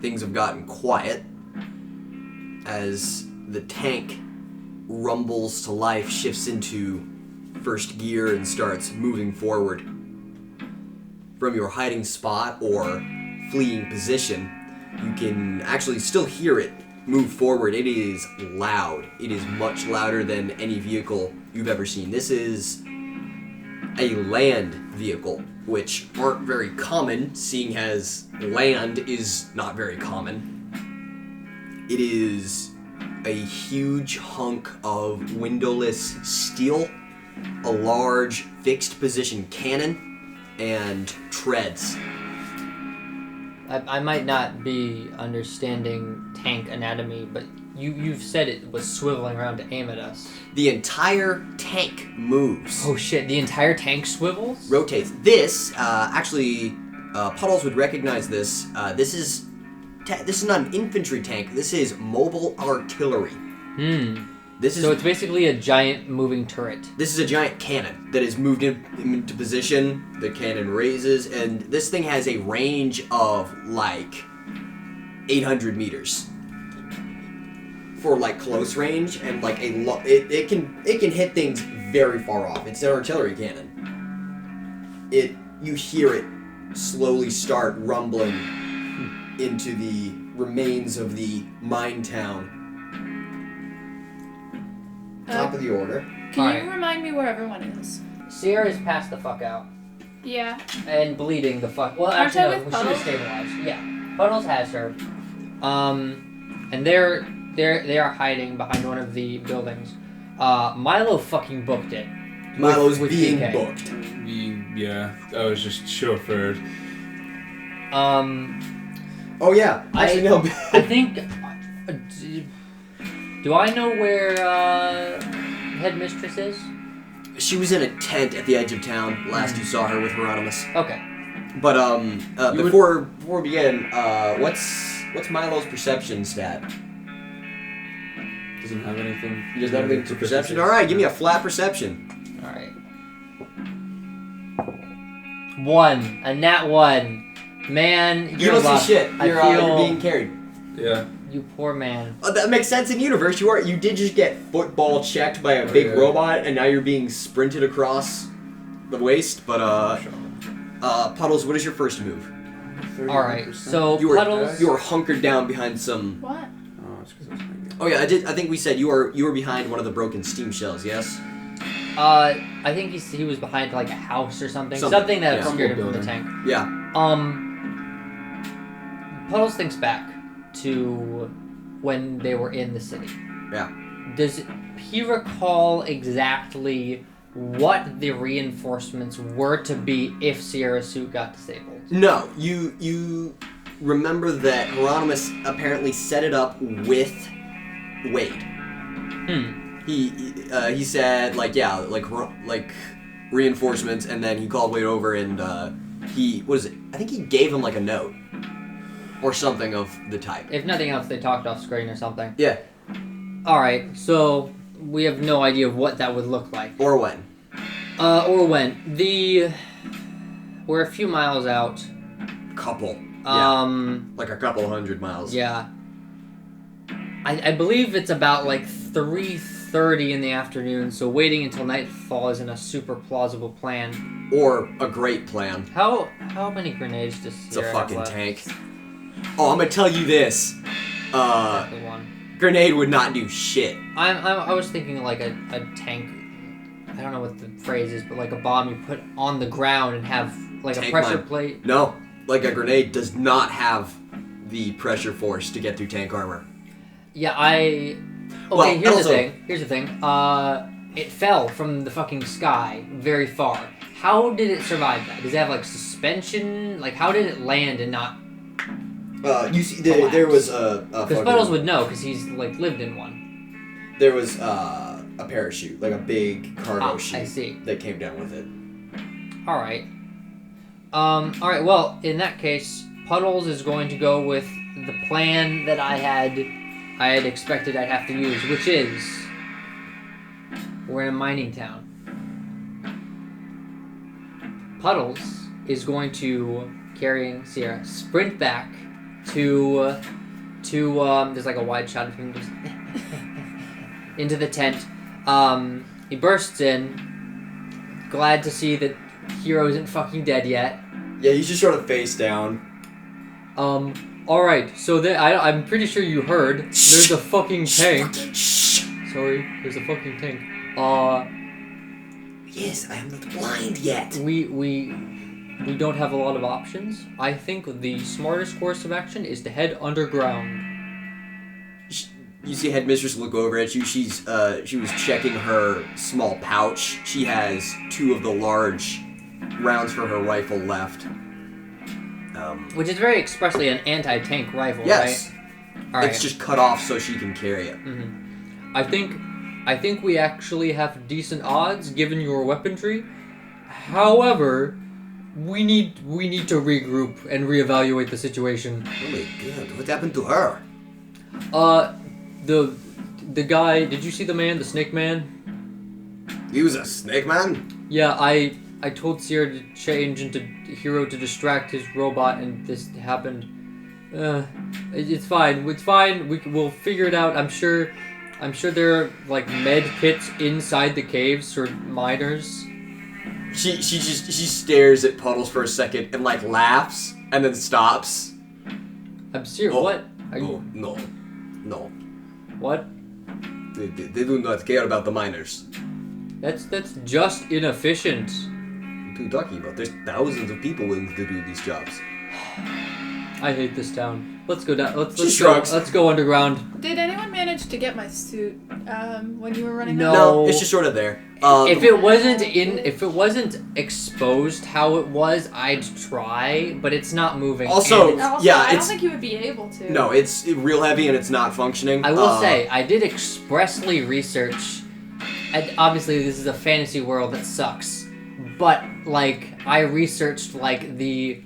things have gotten quiet as the tank rumbles to life, shifts into first gear, and starts moving forward. From your hiding spot or fleeing position, you can actually still hear it move forward. It is loud. It is much louder than any vehicle you've ever seen. This is a land vehicle, which aren't very common, seeing as land is not very common. It is a huge hunk of windowless steel, a large fixed position cannon, and treads. I might not be understanding tank anatomy, but you've said it was swiveling around to aim at us. The entire tank moves. Oh shit, the entire tank swivels? Rotates. This, Puddles would recognize this. This is not an infantry tank. This is mobile artillery. So it's basically a giant moving turret. This is a giant cannon that is moved into position. The cannon raises, and this thing has a range of like 800 meters for like close range, and like it can hit things very far off. It's an artillery cannon. You hear it slowly start rumbling into the remains of the mine town. Top of the order. Can you remind me where everyone is? Sierra's passed the fuck out. Yeah. And bleeding the fuck. Well, actually, no, she was stabilized. Yeah, Puddles has her. And they are hiding behind one of the buildings. Milo fucking booked it. Milo's with being PK. booked. Yeah, I was just chauffeured. Oh yeah. Actually, no. I think. Do I know where headmistress is? She was in a tent at the edge of town last you saw her with Hieronymus. Okay. But before we begin, what's Milo's perception stat? Doesn't have anything. He doesn't have anything to perception? Alright, give me a flat perception. Alright. 1. A nat 1. Man, You you're don't lost. see shit. You're feel... being carried. Yeah. You poor man. That makes sense in universe. You did just get football checked by a big robot, and now you're being sprinted across the waist. But Puddles, what is your first move? All right, so You Puddles. were hunkered down behind some. What? Oh, it's because I was thinking. Oh yeah, I think we said you were behind one of the broken steam shells. Yes. I think he was behind like a house or something. Something that obscured him from the tank. Yeah. Puddles thinks back to when they were in the city. Yeah. Does he recall exactly what the reinforcements were to be if Sierra's suit got disabled? No, you remember that Hieronymus apparently set it up with Wade. He said like reinforcements, and then he called Wade over and I think he gave him like a note or something of the type. If nothing else, they talked off screen or something. Yeah. All right, so we have no idea of what that would look like. Or when. We're a few miles out. Couple. Like a couple 100 miles. Yeah. I believe it's about like 3:30 in the afternoon, so waiting until nightfall isn't a super plausible plan. Or a great plan. How many grenades does It's a Sierra fucking have left? tank. Oh, I'm gonna tell you this. Exactly one. Grenade would not do shit. I was thinking like a tank. I don't know what the phrase is, but like a bomb you put on the ground and have like Tank a pressure mine. plate. No, like a grenade does not have the pressure force to get through tank armor. Yeah, here's the thing. It fell from the fucking sky very far. How did it survive that? Does it have like suspension? Like how did it land and not? You see, there was a Because Puddles would know, because he's like lived in one. There was a parachute, like a big cargo chute. I see. That came down with it. All right. All right. Well, in that case, Puddles is going to go with the plan that I had expected I'd have to use, which is we're in a mining town. Puddles is going to, carrying Sierra, sprint back to there's like a wide shot of him just into the tent. He bursts in, glad to see that Hero isn't fucking dead yet. Yeah, he's just sort of face down. Alright, so I'm pretty sure you heard. There's a fucking tank. Sorry, there's a fucking tank. Yes, I am not blind yet. We don't have a lot of options. I think the smartest course of action is to head underground. You see Headmistress look over at you. She was checking her small pouch. She has 2 of the large rounds for her rifle left. Which is very expressly an anti-tank rifle, yes. right? All right. It's just cut off so she can carry it. Mm-hmm. I think we actually have decent odds given your weaponry. However, we need to regroup and reevaluate the situation. Oh my god, what happened to her? The guy, did you see the man, the snake man? He was a snake man? Yeah, I told Sierra to change into Hero to distract his robot, and this happened. It's fine. We'll figure it out. I'm sure there are like med kits inside the caves for miners. She stares at Puddles for a second and like laughs and then stops. I'm serious. Oh, what? Are you? No. What? They do not care about the miners. That's just inefficient. What are you talking about? There's thousands of people willing to do these jobs. I hate this town. Let's go down. Let's go underground. Did anyone manage to get my suit when you were running? No. No, it's just sort of there. If it wasn't exposed how it was, I'd try, but it's not moving. Also, And I don't think you would be able to. No, it's real heavy and it's not functioning. I will say, I did expressly research, and obviously this is a fantasy world that sucks, but, like, I researched, like, the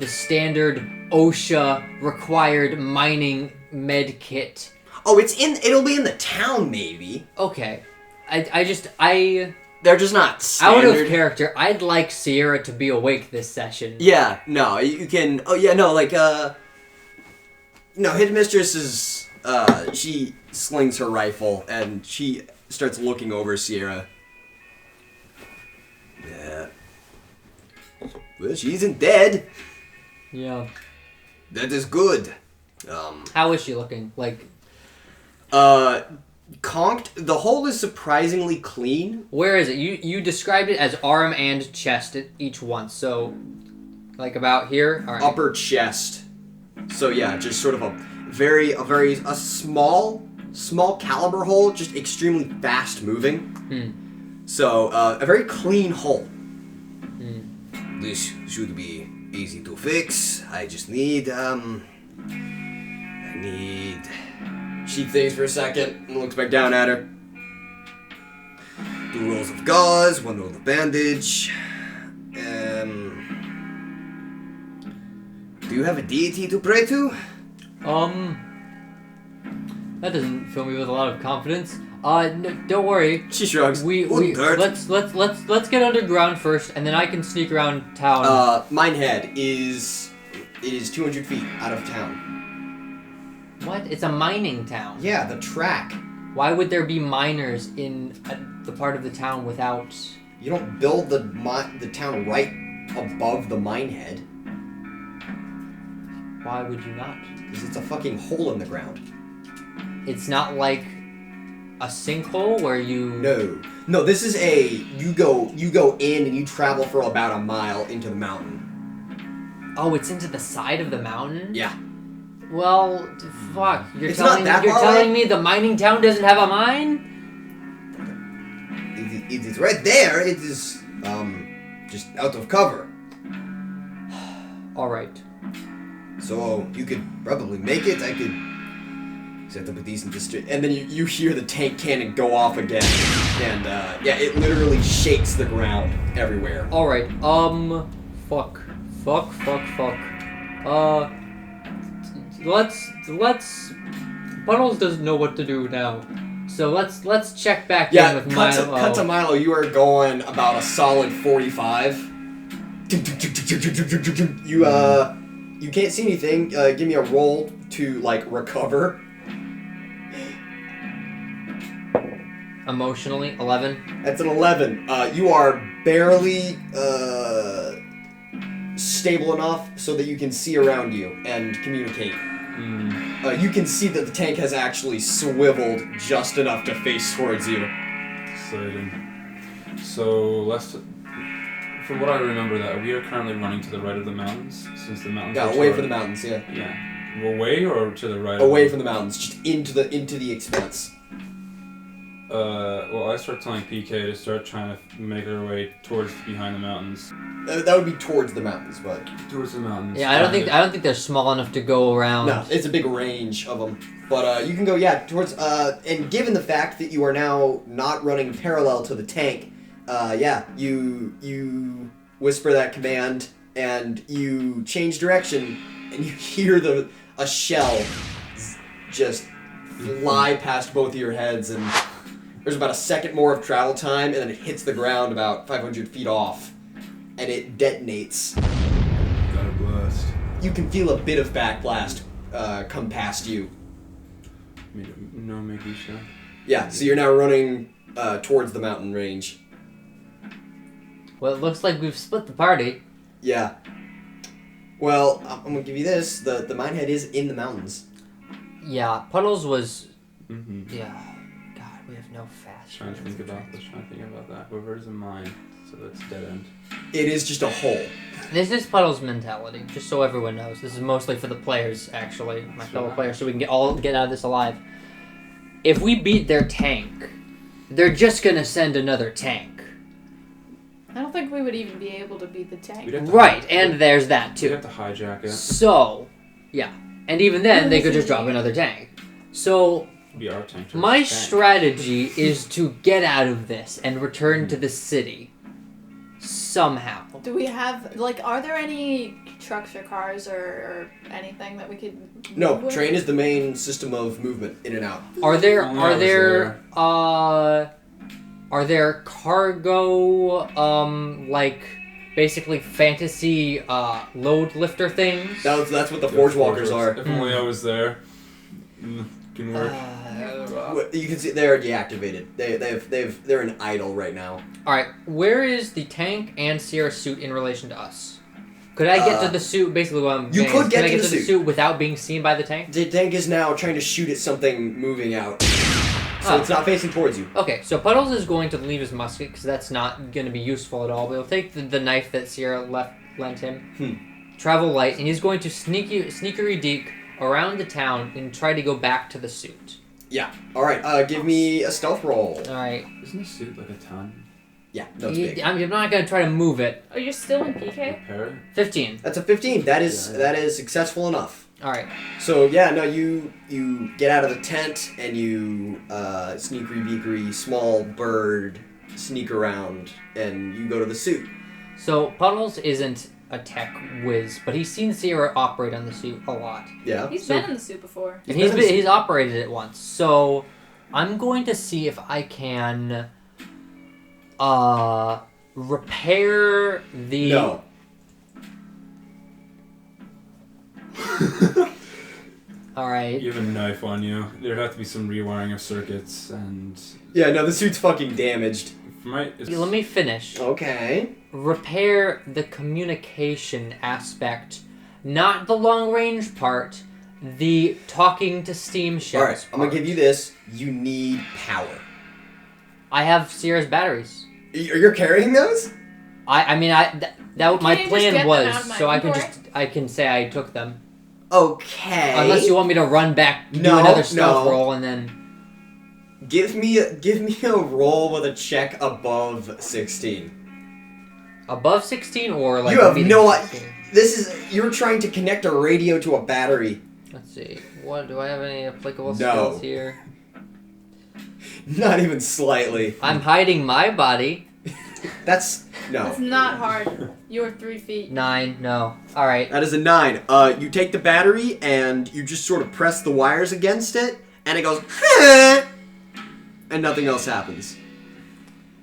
standard OSHA required mining med kit. Oh, it'll be in the town, maybe. Okay. They're just not standard. Out of character, I'd like Sierra to be awake this session. Yeah, no, you can, Headmistress is, she slings her rifle, and she starts looking over Sierra. Yeah. Well, she isn't dead. Yeah. That is good. How is she looking? Like, conked. The hole is surprisingly clean. where is it? You described it as arm and chest at each one, so, like, about here? All right. Upper chest. So yeah, just sort of a small caliber hole, just extremely fast moving. So a very clean hole. This should be easy to fix. I just need She thinks for a second and looks back down at her. 2 rolls of gauze, 1 roll of bandage. Do you have a deity to pray to? That doesn't fill me with a lot of confidence. No, don't worry. She shrugs. Let's get underground first, and then I can sneak around town. Minehead is 200 feet out of town. What? It's a mining town. Yeah, the track. Why would there be miners in the part of the town without? You don't build the town right above the minehead. Why would you not? Because it's a fucking hole in the ground. It's not like a sinkhole where you. No. This is you go in and you travel for about a mile into the mountain. Oh, it's into the side of the mountain. Yeah. Well, fuck. You're It's not that you're far telling away. me the mining town doesn't have a mine? It is right there. It is just out of cover. All right. So you could probably make it. I could set up a decent district, and then you hear the tank cannon go off again, and it literally shakes the ground everywhere. All right. Fuck. Let's. Puddles doesn't know what to do now, so let's check back in with Milo. Cut to Milo. You are going You can't see anything. Give me a roll to, like, recover. Emotionally, 11. That's an 11. You are barely stable enough so that you can see around you and communicate. You can see that the tank has actually swiveled just enough to face towards you. Exciting. So, from what I remember, that we are currently running to the right of the mountains, since the mountains. Yeah, are away toward- from the mountains. Yeah, Yeah. Away or to the right? away from the mountains, just into the expanse. Well, I start telling PK to start trying to make our way towards behind the mountains. That would be towards the mountains, but Towards the mountains. Yeah, I don't think they're small enough to go around. no, it's a big range of them. But you can go, towards. And given the fact that you are now not running parallel to the tank, you whisper that command and you change direction, and you hear a shell just fly past both of your heads, and there's about a second more of travel time, and then it hits the ground about 500 feet off, and it detonates. Got a blast. You can feel a bit of backblast come past you. No, maybe so. Yeah, so you're now running towards the mountain range. Well, it looks like we've split the party. Yeah. Well, I'm gonna give you this. The minehead is in the mountains. Yeah, Puddles was... Mm-hmm. Yeah. God, we have no fast. Trying to think about that. Whoever's in mine, so that's dead end. It is just a hole. This is Puddles' mentality, just so everyone knows. This is mostly for the players, actually, my fellow players, so we can get out of this alive. If we beat their tank, they're just gonna send another tank. I don't think we would even be able to beat the tank. We'd have to Right, and there's that We'd too. have to hijack it. So, yeah. And even then, they could just drop another tank. So, It'd be our tank. my tank. strategy is to get out of this and return to the city. Somehow. Do we have, are there any trucks or cars or anything that we could No, move with? train is the main system of movement in and out. Are there Only I was are there cargo basically fantasy load lifter things? That's what the Yeah, Forge Walkers are. If only I was there. Can work. You can see they're deactivated. They're in idle right now. Alright, where is the tank and Sierra suit in relation to us? Could I get to the suit, basically what I'm You saying could is, get can I to get the to the suit. suit without being seen by the tank? The tank is now trying to shoot at something moving out. So it's not facing towards you. Okay, so Puddles is going to leave his musket because that's not going to be useful at all. But he'll take the knife that Sierra lent him, travel light, and he's going to sneakery deek around the town and try to go back to the suit. Yeah. Alright, give me a stealth roll. Alright. Isn't a suit like a ton? Yeah, no, it's big. I'm not going to try to move it. Oh, you're still in PK? Repair it? 15. That's a 15. That is successful enough. Alright. So yeah, no, you get out of the tent and you sneakery beakery small bird sneak around and you go to the suit. So Puddles isn't a tech whiz, but he's seen Sierra operate on the suit a lot. Yeah. He's So- been in the suit before. And he's operated it once. So I'm going to see if I can repair the No. Alright. You have a knife on you. There'd have to be some rewiring of circuits and. Yeah, no, the suit's fucking damaged. Let me finish. Okay. Repair the communication aspect, not the long range part, the talking to steam shells. Alright, I'm gonna give you this. You need power. I have Sierra's batteries. You're carrying those? My Can't you plan just get them was out of my so inventory? I can say I took them. Okay. Unless you want me to run back, do No, another stealth no. roll, and then Give me a roll with a check above 16. above 16 or like. You have beating no 16? you're trying to connect a radio to a battery. Let's see. What do I have any applicable No. skills here? Not even slightly. I'm hiding my body. That's That's no. not hard. You're 3 feet. 9. No. All right. That is a 9. You take the battery and you just sort of press the wires against it, and it goes, and nothing else happens.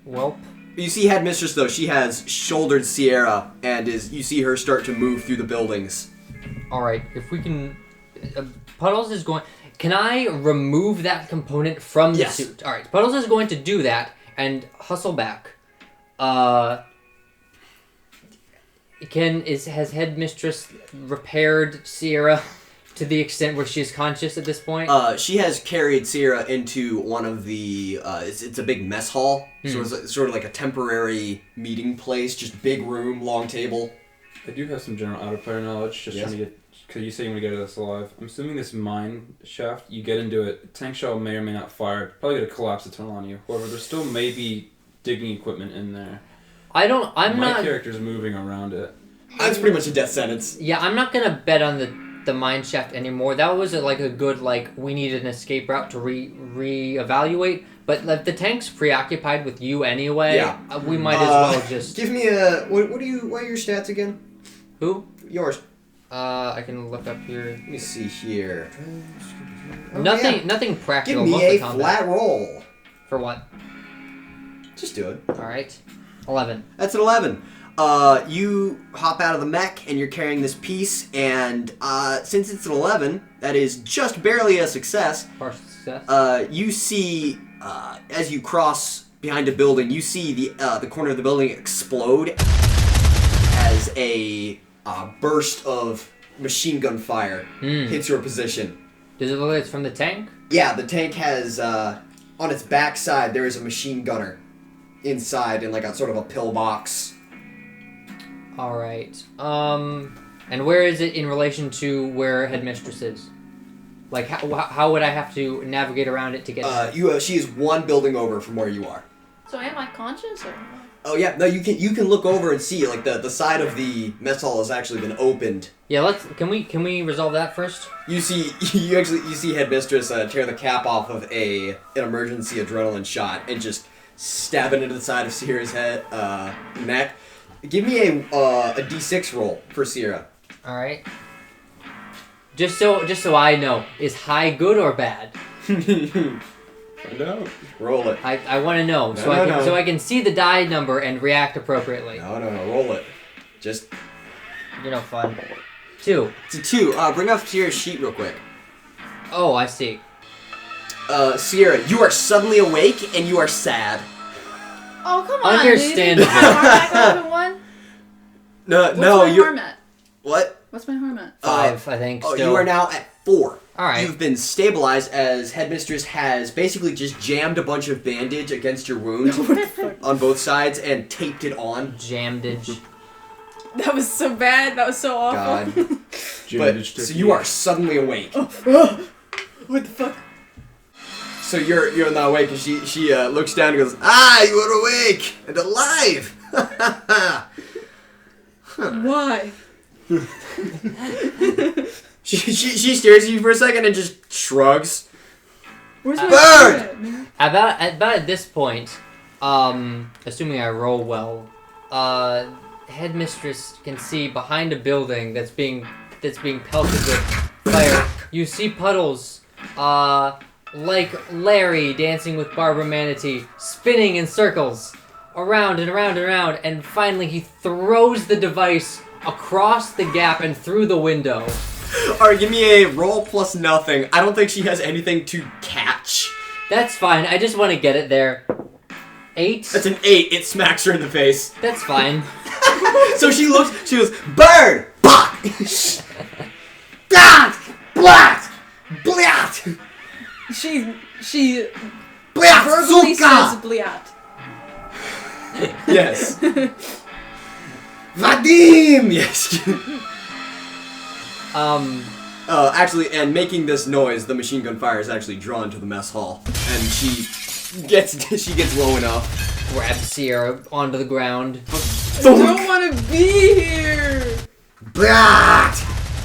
Welp. You see Headmistress though, she has shouldered Sierra, and you see her start to move through the buildings. All right, if we can, Puddles is going. Can I remove that component from the suit? All right, Puddles is going to do that and hustle back. Has Headmistress repaired Sierra to the extent where she's conscious at this point? She has carried Sierra into one of the. It's a big mess hall, so it's sort of like a temporary meeting place, just big room, long table. I do have some general out-of-player knowledge, just trying to get... Because you say you want to get us alive. I'm assuming this mine shaft, you get into it, tank shell may or may not fire. Probably going to collapse the tunnel on you. However, there still may be digging equipment in there. My character's moving around it. That's pretty much a death sentence. Yeah, I'm not going to bet on the mine shaft anymore. That was a good, we need an escape route to re-evaluate. But the tank's preoccupied with you anyway. We might as well just... Give me a... What are your stats again? Who? Yours. I can look up here. Let me see here. Nothing practical. Give me a flat roll. For what? Just do it. Alright. 11. That's an 11. You hop out of the mech and you're carrying this piece, and since it's an 11, that is just barely a success. Partial success. You see, as you cross behind a building, you see the corner of the building explode as a burst of machine gun fire hits your position. Does it look like it's from the tank? Yeah, the tank has, on its backside, there is a machine gunner inside in a sort of a pillbox. Alright. And where is it in relation to where Headmistress is? How would I have to navigate around it to get there? She is one building over from where you are. So am I conscious or? Oh yeah, no, you can look over and see the side of the mess hall has actually been opened. Yeah, can we resolve that first? You see Headmistress tear the cap off of an emergency adrenaline shot and just stab it into the side of Sierra's head neck. Give me a D6 roll for Sierra. All right. Just so I know, is high good or bad? Find out. Roll it. I want to know so I can see the die number and react appropriately. No, roll it. Just fun. 2. It's a 2. Bring up Sierra's sheet real quick. Oh, I see. Sierra, you are suddenly awake and you are sad. Oh, come on, Understandable. dude. Harm at 1? No, What's my harm at? What? What's my harm at? 5, I think. Oh, still. you are now at 4. All right. You've been stabilized as Headmistress has basically just jammed a bunch of bandage against your wound on both sides and taped it on. Jamdage. That was so bad. That was so awful. God. So you are suddenly awake. What the fuck? So you're not awake, and she looks down and goes, "Ah, you are awake and alive." Why? She stares at you for a second and just shrugs. Where's my Bird! man? About at this point, assuming I roll well, Headmistress can see behind a building that's being pelted with fire. You see Puddles, like Larry dancing with Barbara Manatee, spinning in circles, around and around and around, and finally he throws the device across the gap and through the window. Alright, give me a roll plus nothing. I don't think she has anything to catch. That's fine, I just want to get it there. 8? That's an 8. It smacks her in the face. That's fine. So she goes, "Bird! Bah! Blat! Blat! Blat! She Blat! verbally Suka! says bliat. Yes. Vadim! Yes. Actually, and making this noise, the machine gun fire is actually drawn to the mess hall, and she gets low enough. Grabs Sierra onto the ground. I don't want to be here. Blat!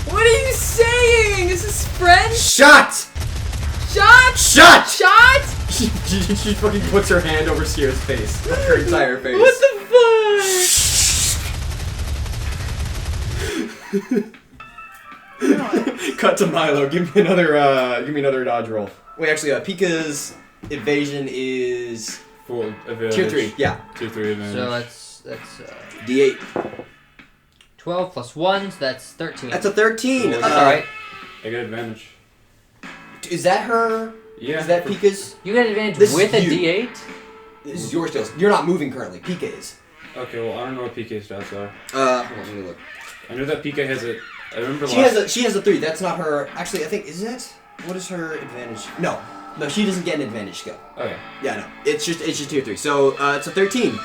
What are you saying? Is this French? Shut! Shot? Shut! Shot? She fucking puts her hand over Sierra's face, her entire face. What the fuck? Cut to Milo. Give me another dodge roll. Wait, actually, Pika's evasion is Full advantage. tier 3. Yeah. Tier 3 advantage. So that's D8. 12 plus 1, so that's 13. That's a 13. Well, That's alright. I get advantage. Is that her? Yeah. Is that Pika's? You get advantage This with a is you. D8? This is your skills. You're not moving currently. Pika is. Okay, well, I don't know what PK stats are. Hold on, let me look. I know that PK has it. I remember She has a 3. That's not her. Actually, I think, is it? What is her advantage? No, she doesn't get an advantage skill. Okay. Yeah, no. It's just tier 3. So it's a 13.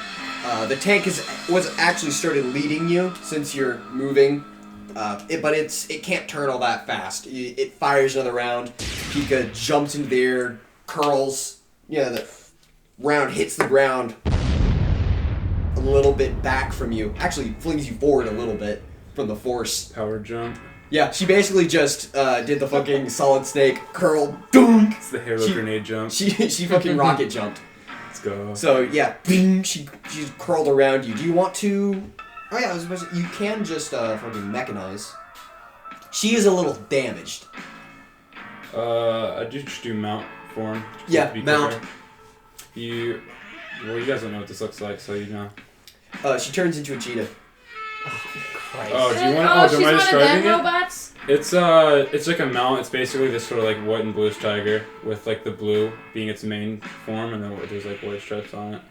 The tank was actually started leading you since you're moving. But it can't turn all that fast. It fires another round. Pika jumps into the air, curls. Yeah, the round hits the ground a little bit back from you. Actually, flings you forward a little bit from the force. Power jump. Yeah, she basically just did the fucking solid snake curl. Dunk. It's the Halo grenade jump. She fucking rocket jumped. Let's go. So yeah, bing, she curled around you. Do you want to? Oh yeah, I was supposed to, you can just fucking mechanize. She is a little damaged. I just do mount form. Just Yeah, to be mount. quicker. You guys don't know what this looks like, so you know. She turns into a cheetah. Christ. Oh, do you want? Oh, Oh, she's am I one of them describing it? robots? It's like a mount. It's basically this sort of like white and bluish tiger with like the blue being its main form, and then there's like white stripes on it.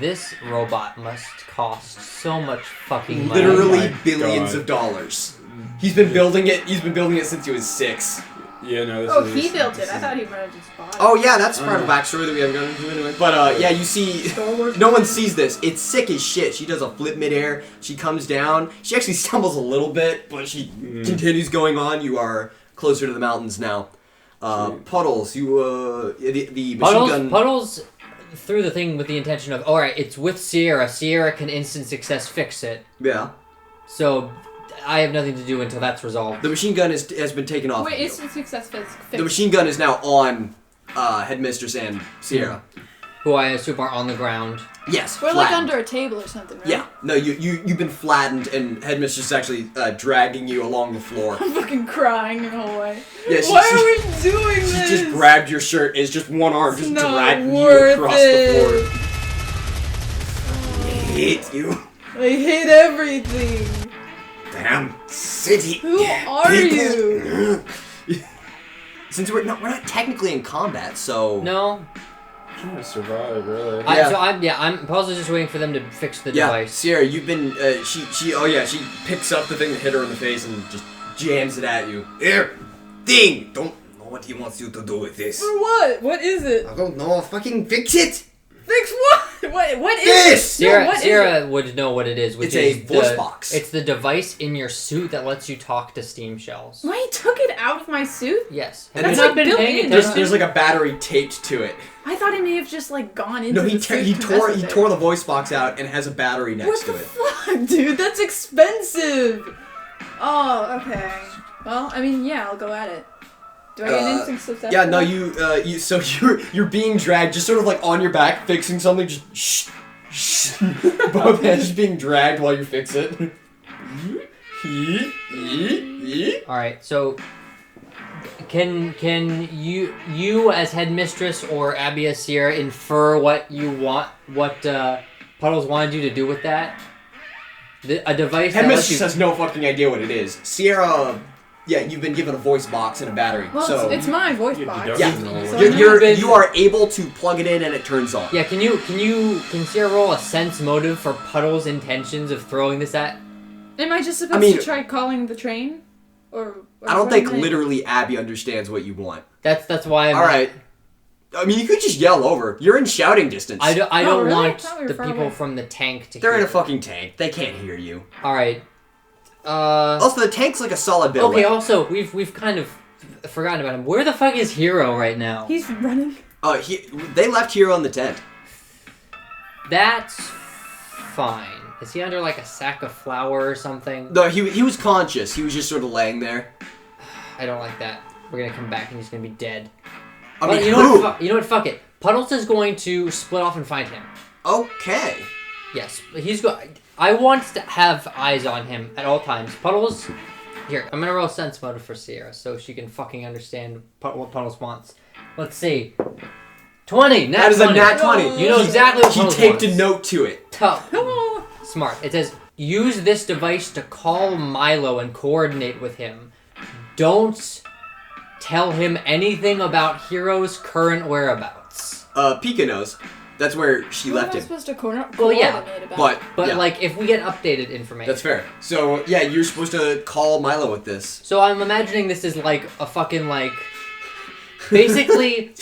This robot must cost so much fucking money. Literally Oh my billions God. of dollars. He's been building it. He's been building it since he was 6. Yeah, no. This Oh, is, he built it. I thought he might have just bought it. Oh yeah, that's part of the backstory that we haven't gone into anyway. But yeah, you see, Star Wars. no one sees this. It's sick as shit. She does a flip midair. She comes down. She actually stumbles a little bit, but she continues going on. You are closer to the mountains now. Puddles, you the machine gun. Puddles threw the thing with the intention of, alright, it's with Sierra. Sierra can instant success fix it. Yeah, So I have nothing to do until that's resolved. the machine gun has been taken off. Wait, of you. instant success fixed. The machine gun is now on Headmistress and Sierra. Who I assume are on the ground. Yes, We're like flattened. under a table or something, right? Yeah, no, you've been flattened, and Headmistress is actually dragging you along the floor. I'm fucking crying the whole way. Yeah, Why are we doing She this? just grabbed your shirt and it's just one arm It's just not dragging you worth across it. the floor. I hate you. I hate everything. Damn city. Who are you? Since we're not technically in combat, so No? I'm trying to survive, really. Yeah. I'm Puddles is just waiting for them to fix the yeah, device. Sierra, you've been she picks up the thing that hit her in the face and just jams it at you. Here, thing. Don't know what he wants you to do with this. For what? What is it? I don't know. Fucking fix it. Fix what? What is This! it? No, what is it? Sierra would know what it is, which It's a is voice box. It's the device in your suit that lets you talk to steam shells. Why he took it out of my suit? Yes. And Have you that's not like been built paying in. attention? There's like a battery taped to it. I thought he may have just like gone into No, the suit he to tore mess with tore it. the voice box out and has a battery next What the to it. fuck, dude? That's expensive. Oh, okay. Well, I mean, yeah, I'll go at it. Do I get an instant success? Yeah, for no, that? so you're being dragged, just sort of like on your back, fixing something, just shh. Both hands just being dragged while you fix it. Alright, so can you as headmistress or Abby as Sierra infer what Puddles wanted you to do with that? A device that lets Headmistress you... has no fucking idea what it is. Sierra, yeah, you've been given a voice box and a battery, Well, so it's my voice You- box. you yeah, don't- So you are able to plug it in and it turns on. Yeah, can Sierra roll a sense motive for Puddles' intentions of throwing this at? Am I just supposed to try calling the train? Or I don't what think am I- literally Abby understands what you want. That's why I'm... All right. I mean, you could just yell over. You're in shouting distance. I don't really? I want thought we were the far people away. from the tank to They're hear in a it. fucking tank. They can't hear you. Alright. Also, the tank's like a solid bit Okay, away. also, we've kind of forgotten about him. Where the fuck is Hero right now? He's running. They left Hero in the tent. That's fine. Is he under like a sack of flour or something? No, he was conscious. He was just sort of laying there. I don't like that. We're gonna come back and he's gonna be dead. I Well, mean, you know who? what? You know what? Fuck it. Puddles is going to split off and find him. Okay. Yes, he's I want to have eyes on him at all times. Puddles. Here, I'm gonna roll sense motive for Sierra so she can fucking understand what Puddles wants. Let's see. 20. Nat That is a 20. nat 20. You know exactly what He Puddles taped a wants. note to it. Tough. Smart. It says, use this device to call Milo and coordinate with him. Don't tell him anything about Hero's current whereabouts. Pika knows. That's where she left What am I him. supposed to coordinate Well, yeah, about? But yeah, like, if we get updated information. that's fair. So yeah, you're supposed to call Milo with this. So I'm imagining this is like a fucking like, basically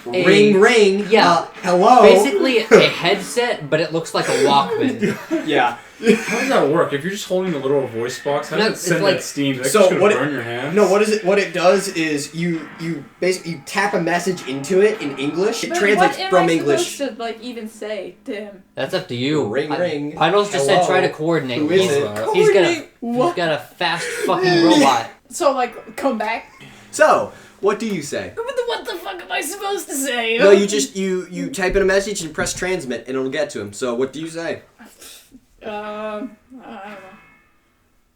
Ring, ring. Yeah. Hello. basically a headset, but it looks like a Walkman. Yeah. How does that work? If you're just holding the literal voice box, how No, does it it's send like- that steam? That's So just gonna what it- burn your hands? No, what it does is you basically tap a message into it in English. It But translates what am from I English. supposed to like even say to him? That's up to you. Ring, ring. Puddles just said Hello. try to coordinate. Who is He's- it? He's Coordinate he's what? got a fast fucking robot. So like, come back. So, what do you say? What the fuck am I supposed to say? No, you just you type in a message and press transmit and it'll get to him. So, what do you say? I don't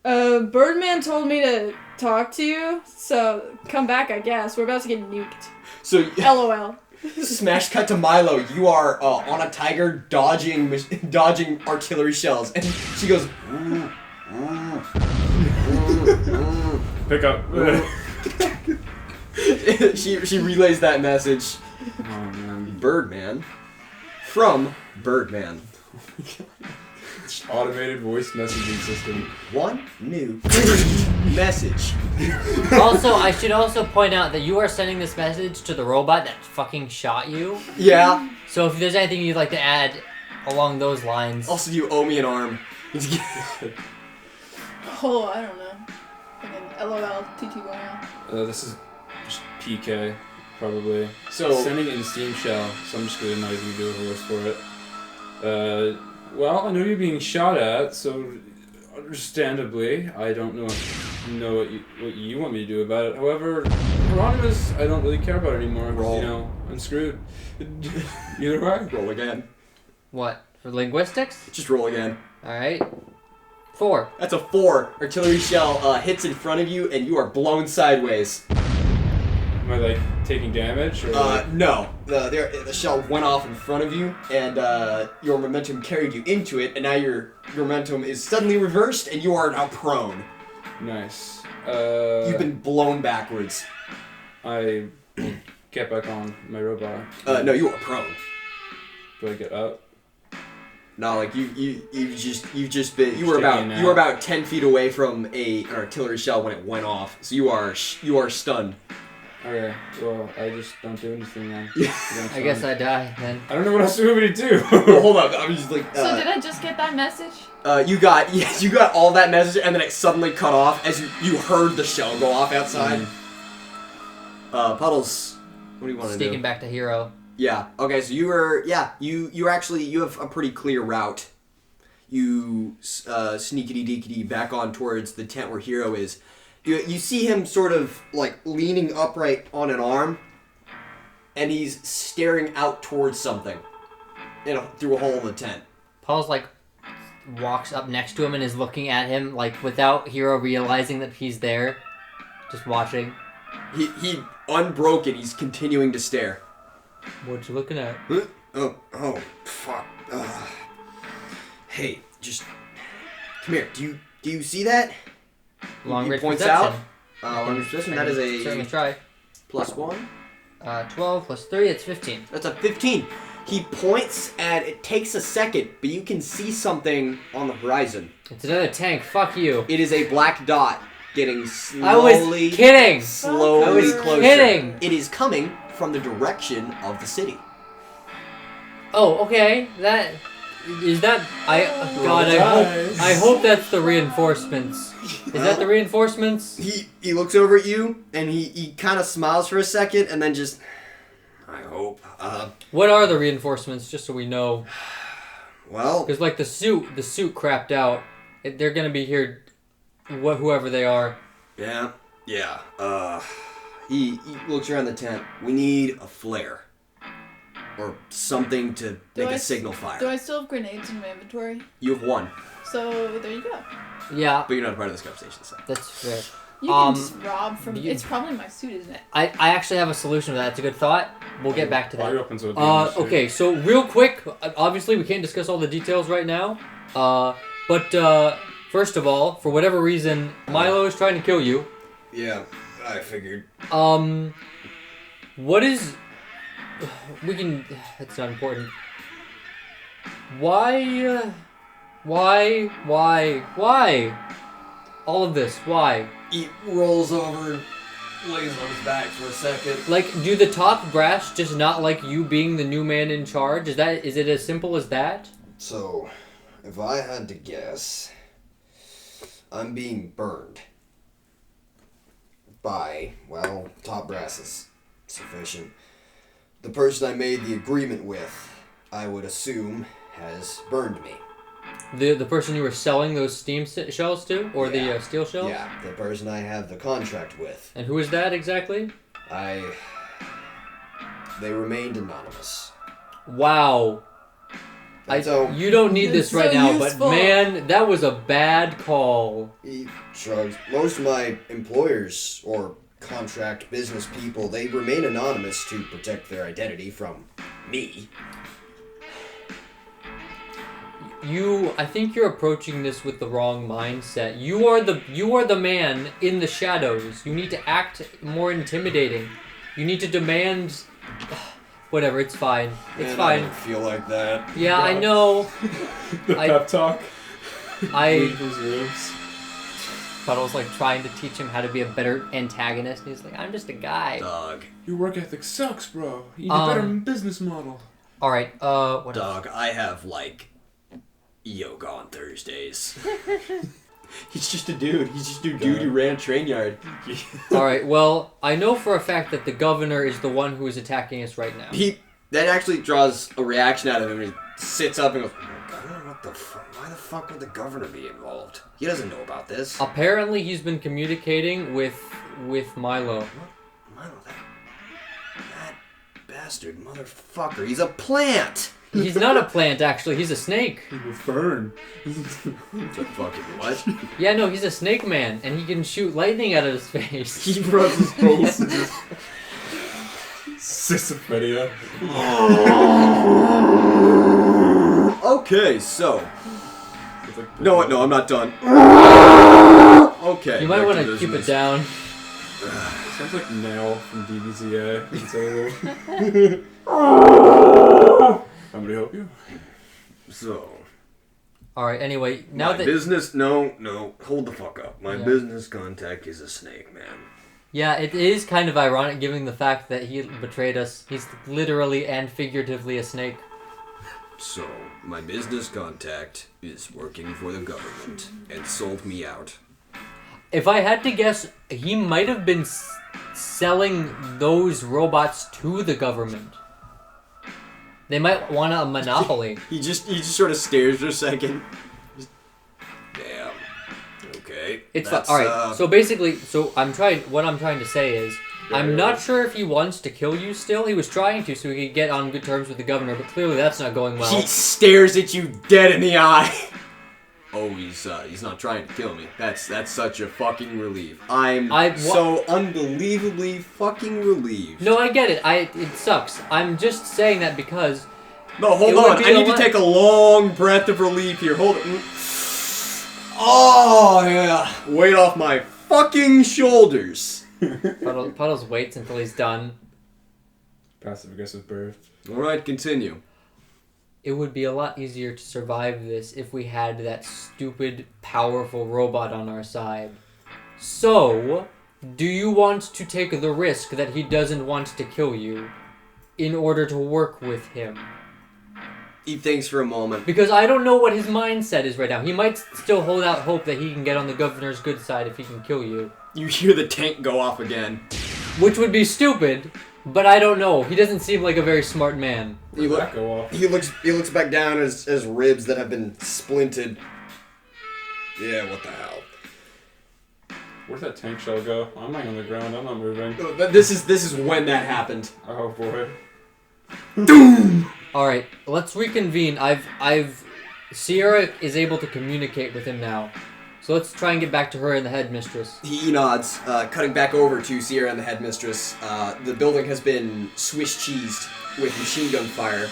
know. Birdman told me to talk to you, so come back, I guess. We're about to get nuked. So, LOL. smash cut to Milo. You are on a tiger dodging artillery shells, and she goes. Pick up. she relays that message. Oh man. Birdman, from Birdman. Automated voice messaging system. One new message. Also, I should also point out that you are sending this message to the robot that fucking shot you. Yeah. So if there's anything you'd like to add along those lines. Also, you owe me an arm. Oh, I don't know. Fucking LOL, TT1. This is just PK, probably. So Sending it in Steam Shell, so I'm just gonna not even do a voice for it. Well, I know you're being shot at, so understandably, I don't know what you want me to do about it. However, Hieronymus, I don't really care about anymore. Roll. You know, I'm screwed. Either way. roll again. What? For linguistics? Just roll again. Alright. 4. That's a 4. Artillery shell hits in front of you, and you are blown sideways. Am I like taking damage? Or No. The shell went off in front of you, and your momentum carried you into it, and now your momentum is suddenly reversed, and you are now prone. Nice. You've been blown backwards. I get back on my robot. No, you are prone. Do I get up? No, like you've just been you were Checking about out. 10 feet away from an artillery shell when it went off, so you are stunned. Okay, well, I just don't do anything then. I guess I die then. I don't know what else you want me to do. Well, hold up, I'm just like. So did I just get that message? You got all that message, and then it suddenly cut off as you heard the shell go off outside. Puddles, what do you want to do? Sneaking back to Hero. Yeah. Okay. So you have a pretty clear route. You sneakity deekity back on towards the tent where Hero is. You see him sort of like leaning upright on an arm, and he's staring out towards something, through a hole in the tent. Paul's like walks up next to him and is looking at him like without Hero realizing that he's there, just watching. He unbroken. He's continuing to stare. What you looking at? Oh, fuck. Hey, just come here. Do you see that? Long He range points perception. out. Long range perception. That is Certainly a try. +1. 12 plus 3, it's 15. That's a 15. He points, and it takes a second, but you can see something on the horizon. It's another tank. Fuck you. It is a black dot getting slowly, I was kidding. slowly I was closer. kidding. It is coming from the direction of the city. Oh, okay. That is that. God, I hope that's the reinforcements. Is that the reinforcements? He looks over at you, and he kind of smiles for a second, and then just, I hope. What are the reinforcements? Just so we know. Well, Because like the suit crapped out. They're gonna be here. Whoever they are. yeah. He looks around the tent. We need a flare. Or something to make a signal fire. Do I still have grenades in my inventory? You have 1, So there you go. Yeah, but you're not a part of this conversation, so. that's fair. You can Um, just rob from. It's probably my suit, isn't it? I actually have a solution to that. It's a good thought. We'll get back to All that. your weapons are damaged, Okay, so real quick, obviously we can't discuss all the details right now, But first of all, for whatever reason, Milo is trying to kill you. Yeah, I figured. What is... We can... It's not important. Why? All of this, why? He rolls over and lays on his back for a second. Like, do the top brass just not like you being the new man in charge? Is it as simple as that? So, if I had to guess, I'm being burned by, well, top brass is sufficient. The person I made the agreement with, I would assume, has burned me. The person you were selling those steam shells to? Or the steel shells? Yeah, the person I have the contract with. And who is that exactly? They remained anonymous. Wow. You don't need this right now, but man, that was a bad call. He shrugs. Most of my employers or contract business people, they remain anonymous to protect their identity from me. I think you're approaching this with the wrong mindset. You are the man in the shadows. You need to act more intimidating. You need to demand... Whatever, it's fine. It's fine. I don't feel like that. Yeah, I know. The pep talk. His ribs. Puddles like trying to teach him how to be a better antagonist. He's like, I'm just a guy. Dog. Your work ethic sucks, bro. You need a better business model. Alright, what Dog, else? I have, yoga on Thursdays. He's just a dude. He's just a dude who ran a train yard. Alright, well, I know for a fact that the governor is the one who is attacking us right now. That actually draws a reaction out of him. He sits up and goes, Governor, what the fuck? Why the fuck would the governor be involved? He doesn't know about this. Apparently he's been communicating with Milo. What? Milo, that bastard motherfucker. He's a plant! He's not a plant, actually. He's a snake. He will burn. The fucking what? Yeah, no, he's a snake man, and he can shoot lightning out of his face. He rubs his balls and just... Schizophrenia. Okay, so... No, I'm not done. Okay. You might want to keep it down. Sounds like Nail from DBZA. Somebody help you? So... Alright, anyway, now that... business... No, hold the fuck up. My business contact is a snake, man. Yeah, it is kind of ironic given the fact that he betrayed us. He's literally and figuratively a snake. So, my business contact is working for the government and sold me out. If I had to guess, he might have been selling those robots to the government. They might want a monopoly. He just sort of stares for a second. Damn. Okay. It's fine. All right. So basically, what I'm trying to say is, I'm not sure if he wants to kill you still. He was trying to so he could get on good terms with the governor, but clearly that's not going well. He stares at you dead in the eye. Oh, he's not trying to kill me. That's such a fucking relief. I'm so unbelievably fucking relieved. No, I get it. It sucks. I'm just saying that because... No, hold on. I need to take a long breath of relief here. Hold on. Oh, yeah. Weight off my fucking shoulders. Puddles waits until he's done. Passive-aggressive birth. Alright, continue. It would be a lot easier to survive this if we had that stupid, powerful robot on our side. So, do you want to take the risk that he doesn't want to kill you in order to work with him? He thinks for a moment. Because I don't know what his mindset is right now. He might still hold out hope that he can get on the governor's good side if he can kill you. You hear the tank go off again. Which would be stupid. But I don't know. He doesn't seem like a very smart man. He looks back down at his ribs that have been splinted. Yeah, what the hell? Where'd that tank shell go? I'm lying on the ground. I'm not moving. This is when that happened. Oh boy. Doom! All right, let's reconvene. Sierra is able to communicate with him now. So let's try and get back to her and the headmistress. He nods, cutting back over to Sierra and the headmistress. The building has been Swiss cheesed with machine gun fire.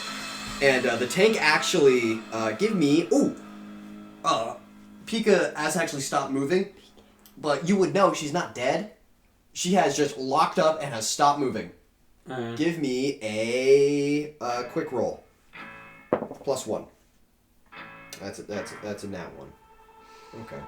And the tank actually, give me... Ooh! Pika has actually stopped moving, but you would know she's not dead. She has just locked up and has stopped moving. Give me a quick roll. +1. That's a nat 1. Okay.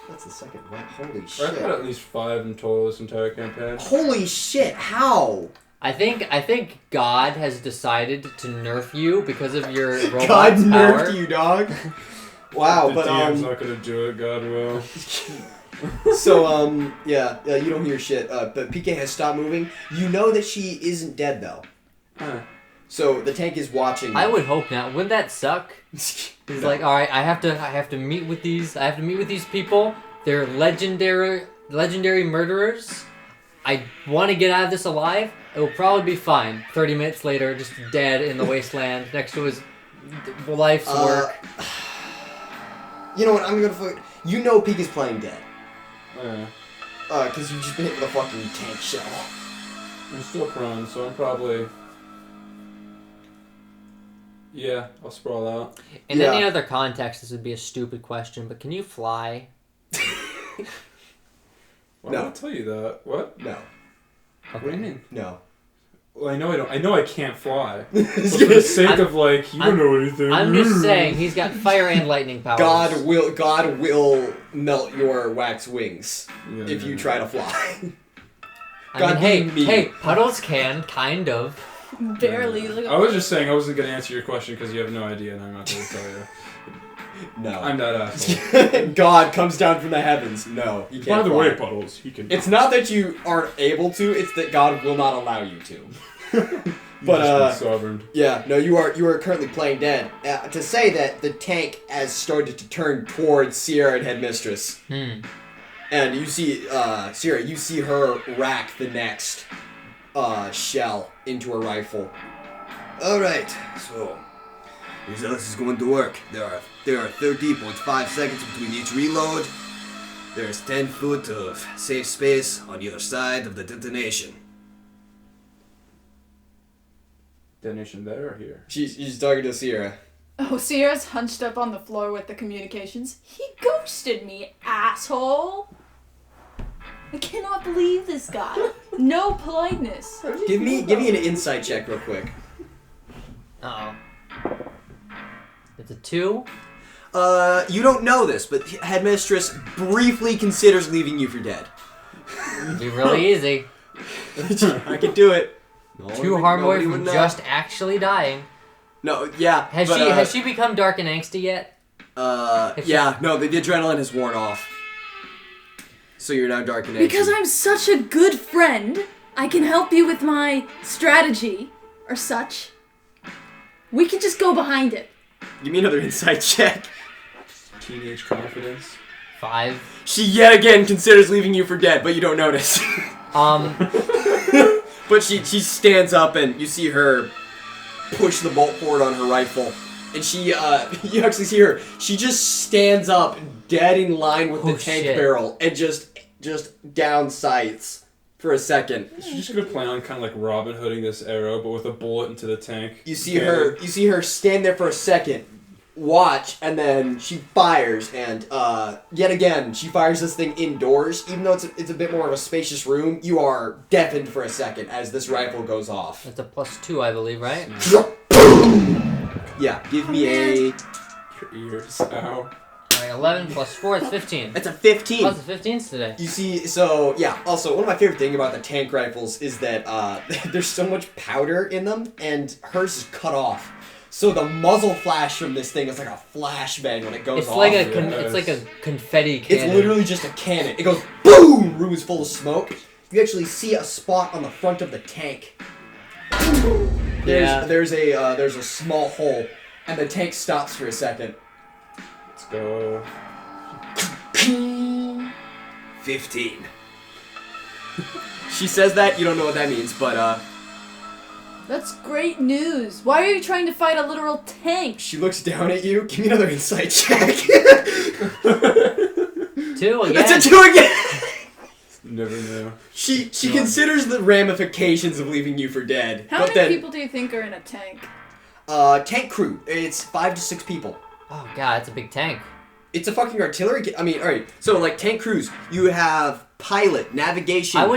That's the second one. Holy shit. I've had at least 5 in total this entire campaign. Holy shit, how? I think God has decided to nerf you because of your robot's God nerfed power. you, dog. Wow, The but DM's not gonna do it, God will. So yeah, you don't hear shit. But PK has stopped moving. You know that she isn't dead though. So the tank is watching. I would hope not. Wouldn't that suck? He's like, all right, I have to meet with these. I have to meet with these people. They're legendary murderers. I want to get out of this alive. It will probably be fine. 30 minutes later, just dead in the wasteland next to his life's work. You know what? I'm gonna fuck. You know Pika's playing dead. Yeah. Because you've just been hit with a fucking tank shell. I'm still prone, so I'm probably... Yeah, I'll sprawl out. In any other context, this would be a stupid question, but can you fly? Why would I tell you that? What? No. Okay. What do you mean? No. Well, I know I don't. I know I can't fly. But for the sake of like, you don't know anything. I'm just saying, he's got fire and lightning powers. God will melt your wax wings if you try to fly. Hey, Puddles can, kind of. Barely. Look at I was just saying I wasn't going to answer your question because you have no idea, and I'm not going to tell you. No. I'm that asshole. God comes down from the heavens. No, you can't. By the fly. way, Puddles, he can. It's not that you aren't able to; it's that God will not allow you to. But sovereign. Yeah, no, you are currently playing dead. To say that the tank has started to turn towards Sierra and Headmistress, and you see Sierra, you see her rack the next shell into a rifle. All right, so here's how this is going to work. There are 30.5 seconds between each reload. There's 10 foot of safe space on either side of the detonation. Detonation there or here? She's talking to Sierra. Oh, Sierra's hunched up on the floor with the communications. He ghosted me, asshole! I cannot believe this guy. No politeness. Give me an insight check real quick. Uh-oh. It's a 2? You don't know this, but Headmistress briefly considers leaving you for dead. Be really easy. I could do it. 2 harm away from just actually dying. No, yeah. Has she become dark and angsty yet? Yeah, no, the adrenaline has worn off. So you're now dark and angsty. Because I'm such a good friend, I can help you with my strategy, or such. We can just go behind it. Give me another insight check. Teenage confidence. 5. She yet again considers leaving you for dead, but you don't notice. But she stands up and you see her push the bolt forward on her rifle. And she, you actually see her, she just stands up dead in line with the tank barrel and just down sights for a second. She's just gonna plan on kind of like Robin Hooding this arrow, but with a bullet into the tank. You see her stand there for a second, watch, and then she fires, and yet again she fires this thing indoors. Even though it's a bit more of a spacious room, you are deafened for a second as this rifle goes off. It's a +2, I believe, right? Yeah, give me a... Your ears, ow. Alright, 11 plus 4 is 15. That's a 15. Lots of 15s today. You see, so, yeah, also, one of my favorite things about the tank rifles is that there's so much powder in them, and hers is cut off. So the muzzle flash from this thing is like a flashbang when it goes off. It's like a confetti cannon. It's literally just a cannon. It goes boom! Room is full of smoke. You actually see a spot on the front of the tank. There's a small hole, and the tank stops for a second. Let's go. 15. She says that, you don't know what that means, but That's great news. Why are you trying to fight a literal tank? she looks down at you. Give me another insight check. 2 again. That's a 2 again! Never knew. She considers the ramifications of leaving you for dead. How many people do you think are in a tank? Tank crew. It's 5 to 6 people. Oh god, it's a big tank. It's a fucking artillery. I mean, all right. So like tank crews, you have pilot, navigation. I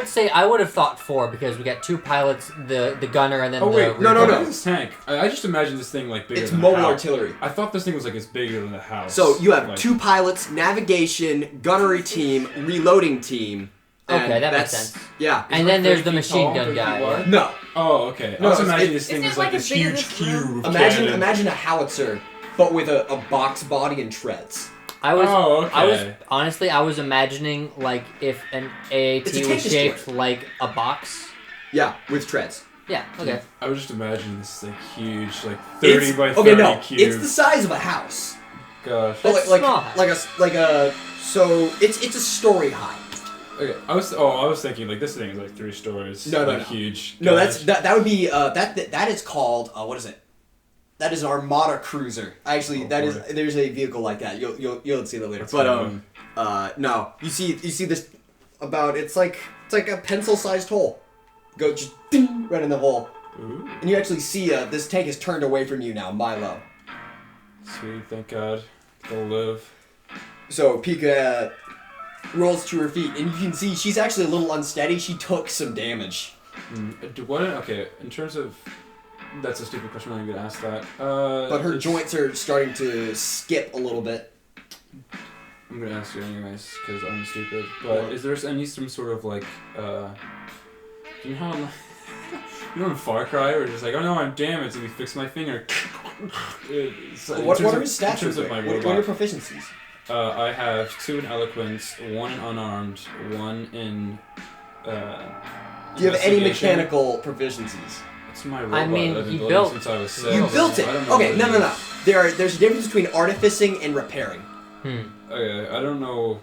would have thought 4 because we got 2 pilots, the gunner, and then Oh wait, the no. This tank. I just imagined this thing like bigger. It's than mobile a house. artillery. I thought this thing was like as bigger than a house. So you have like, 2 pilots, navigation, gunnery team, reloading team. Okay, that makes that's- sense. Yeah. And then there's the machine gun guy. What? No. Oh, okay. No, I was it's- imagining this thing Isn't was it like like this as big as huge this cube. room? of Imagine cannon. imagine a howitzer, but with a box body and treads. I was okay. honestly I was imagining like if an AAT It's a was tank shaped destroyer. like a box. Yeah, with treads. Yeah. Okay. I was just imagining this like huge, like 30 by 30 okay, no, cube. it's the size of a house. Gosh. But That's like small. so it's a story high. Okay, I was thinking like this thing is like 3 stories. No, like, no. huge. No, Gosh. that would be that is called what is it? That is an Armada cruiser. Actually, there's a vehicle like that. You'll see that later. That's But no, you see this about it's like a pencil-sized hole. Go just ding right in the hole, Ooh, and you actually see this tank is turned away from you now, Milo. sweet, thank God. They'll live. So Pika rolls to her feet, and you can see she's actually a little unsteady. She took some damage. Okay, in terms of... That's a stupid question, I'm not even going to ask that. But her it's- joints are starting to skip a little bit. I'm going to ask you anyways, because I'm stupid. But is there some sort of like... do you know how... You know in Far Cry, where it's just like, oh no, I'm damaged, and we fix my finger. What are his stats? In terms of my what are your robot, proficiencies? I have 2 in eloquence, 1 in unarmed, 1 in. Do you have any investigation. mechanical proficiencies? It's my robot. I mean, I've been he building built- since I was 6. You built it. I don't know Okay, what it no. is. There's a difference between artificing and repairing. Okay, I don't know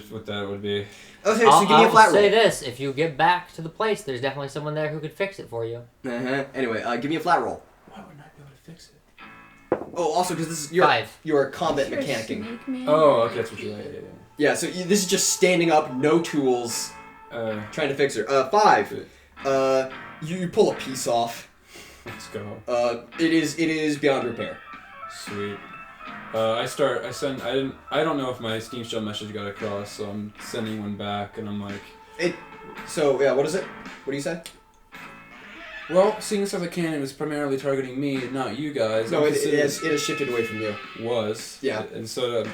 what that would be. Okay, so give me a I'll flat roll. say this: if you get back to the place, there's definitely someone there who could fix it for you. Anyway, give me a flat roll. Why wouldn't I be able to fix it? Oh, also because this is 5. your combat You're a mechanicking. snake man. Oh, okay, that's what you. Yeah, so this is just standing up, no tools, trying to fix her. 5. You pull a piece off. Let's go. It is beyond repair. Sweet. I don't know if my Steam Shell message got across, so I'm sending one back, and I'm like, So yeah, what is it? What do you say? well, seeing as how the cannon was primarily targeting me, and not you guys. No, I'm it has shifted away from you. was. Yeah. And so,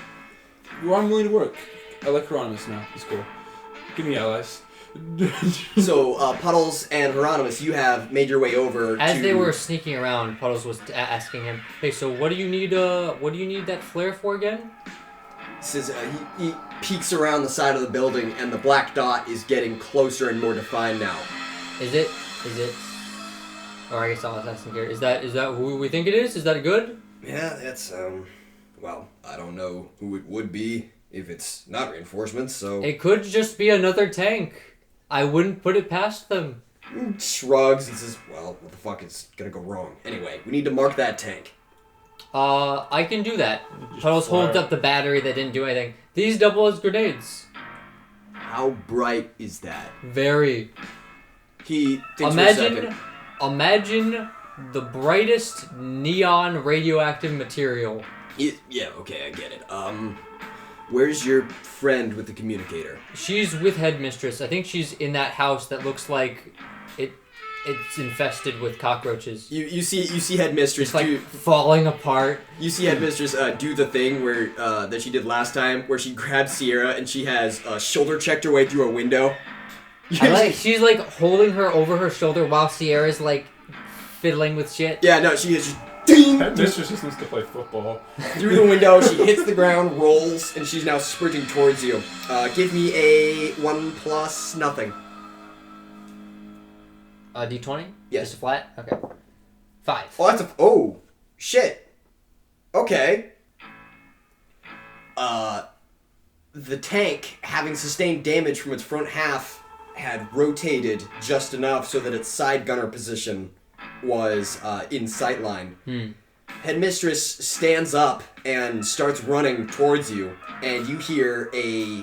well, I'm willing to work. I like Hieronymus now. He's cool. Give me allies. So Puddles and Hieronymus, you have made your way over. As to... they were sneaking around, Puddles was asking him, "Hey, so what do you need? What do you need that flare for again?" Says he peeks around the side of the building, and the black dot is getting closer and more defined now. Is it? Or I guess I'll ask him here. Is that who we think it is? Is that good? Yeah, that's well, I don't know who it would be if it's not reinforcements. So It could just be another tank. I wouldn't put it past them. shrugs and says, "Well, what the fuck is gonna go wrong? Anyway, we need to mark that tank." I can do that. Just Puddles fire holds it. up the battery that didn't do anything. These double as grenades. How bright is that? Very. He thinks for a second. Imagine the brightest neon radioactive material. Yeah, okay, I get it. Where's your friend with the communicator? She's with Headmistress. I think she's in that house that looks like it's infested with cockroaches. You see Headmistress It's like do. falling apart. You see Headmistress do the thing where that she did last time, where she grabs Sierra and she has shoulder checked her way through a window. She's like holding her over her shoulder while Sierra's like fiddling with shit. Yeah, no, she is just ding Headmistress just wants to play football. through the window. She hits the ground, rolls, and she's now sprinting towards you. Give me a 1 plus nothing. D20? Yes. Just a flat? Okay. 5. Oh, that's oh shit. Okay. The tank, having sustained damage from its front half, had rotated just enough so that its side gunner position was in sightline. Headmistress stands up and starts running towards you, and you hear a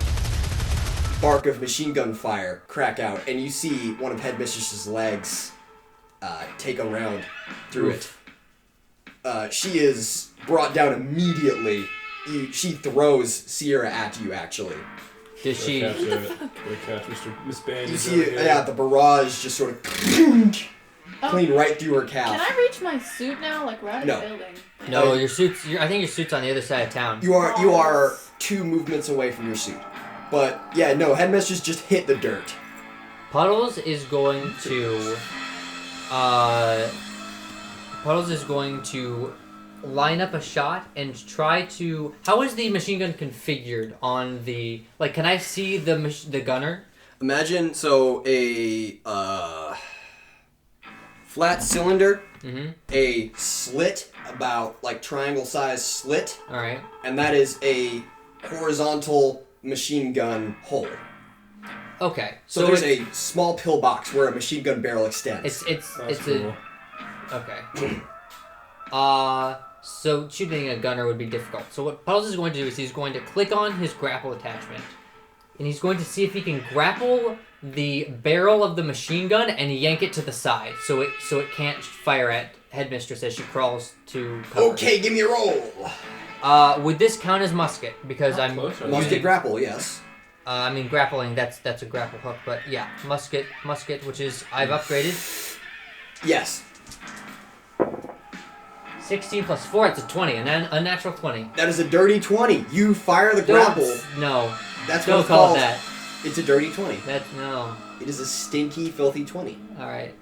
bark of machine gun fire crack out, and you see one of Headmistress's legs take a round through it. She is brought down immediately, she throws Sierra at you. Actually, Did she? Catch Miss Bandage. you see, the barrage just sort of clean right through her calf. Can I reach my suit now? Like, we're out of No. the building. No, your suit's. I think your suit's on the other side of town. You are 2 movements away from your suit. But yeah, no, Headmistress just hit the dirt. Puddles is going to. Puddles is going to line up a shot and try to. How is the machine gun configured on the? Like, can I see the gunner? Imagine a flat cylinder, a slit about like triangle size slit, All right. and that is a horizontal machine gun hole. Okay. So there's a small pillbox where a machine gun barrel extends. It's cool. Okay. So shooting a gunner would be difficult. So what Puddles is going to do is he's going to click on his grapple attachment, and he's going to see if he can grapple the barrel of the machine gun and yank it to the side, so it can't fire at Headmistress as she crawls to cover. Okay, give me a roll. Would this count as musket? Because I'm Musket grapple, yes. I mean grappling. That's a grapple hook, but yeah, musket, which is I've upgraded. Yes. 16 plus 4, it's a 20, and then a natural 20. That is a dirty 20. You fire the grapple. No. That's Don't what it's call called. it that. It's a dirty 20. No. It is a stinky, filthy 20. Alright.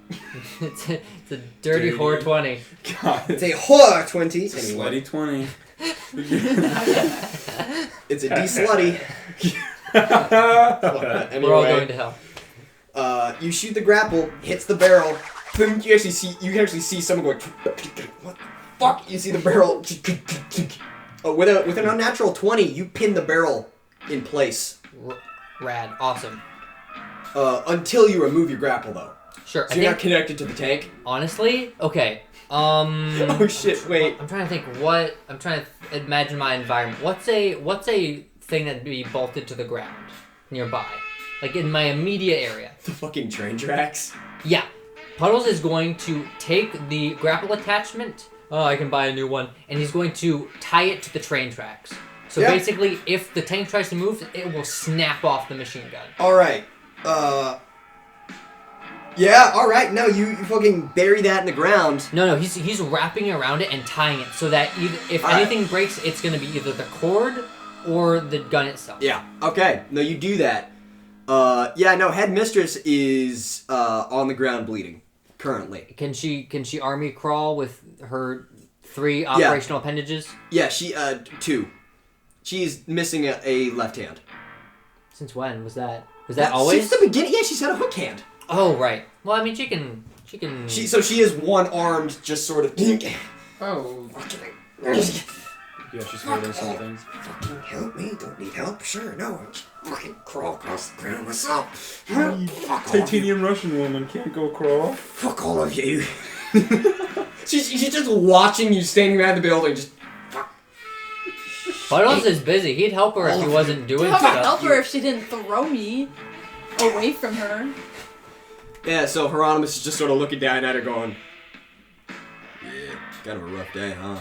it's a dirty whore 20. God. It's a whore 20. It's a slutty 20. It's a D-slutty. Anyway, We're all going to hell. You shoot the grapple, hits the barrel. Then you can actually see someone going, what the fuck? You see the barrel. With an unnatural 20, you pin the barrel in place. Rad. Awesome. Until you remove your grapple, though. Sure. So you're not connected to the tank? Honestly? Okay. Oh shit, wait. I'm trying to think I'm trying to imagine my environment. What's a thing that'd be bolted to the ground nearby? Like in my immediate area. The fucking train tracks? Yeah. Puddles is going to take the grapple attachment. Oh, I can buy a new one. And he's going to tie it to the train tracks. So basically, if the tank tries to move, it will snap off the machine gun. Alright. Yeah, alright. No, you fucking bury that in the ground. No, he's wrapping around it and tying it so that if anything breaks, it's going to be either the cord or the gun itself. Yeah, okay. No, you do that. Headmistress is on the ground bleeding currently. Can she army crawl with her 3 operational appendages? Yeah, she 2. She's missing a left hand. Since when was that? Was that always? Since the beginning. Yeah, she's had a hook hand. Oh right. Well, I mean, she can. So she is one-armed, just sort of. Oh. Yeah, she's holding something. Fucking help me? Don't need help? Sure, no. I'll just fucking crawl across the ground myself. Titanium Russian woman can't go crawl. Fuck all of you. she's just watching you standing behind the building, just. Puddles is busy. He'd help her if he wasn't doing How stuff. about help her if she didn't throw me away from her? Yeah, so Hieronymus is just sort of looking down at her going, yeah, kind of a rough day, huh?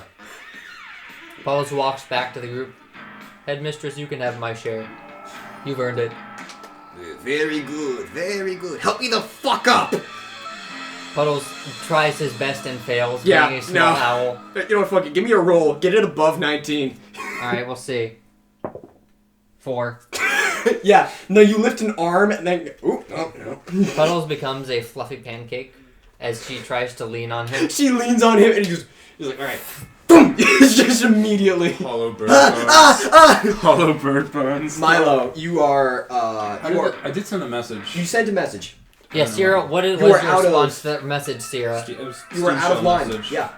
Puddles walks back to the group. Headmistress, you can have my share. You've earned it. Very good, very good. Help me the fuck up! Puddles tries his best and fails, Yeah, being a small no. owl. You know what, fuck it, give me a roll. Get it above 19. Alright, we'll see. 4. Yeah, no, you lift an arm and then... Ooh, no. Puddles becomes a fluffy pancake as she tries to lean on him. She leans on him and he's like, alright. Boom! Just immediately. Hollow bird bones. Hollow bird bones. Milo, you are... I did send a message. You sent a message. Yeah, Sierra, what was You your are out response to that message, Sierra? You were out of line. Message. Yeah.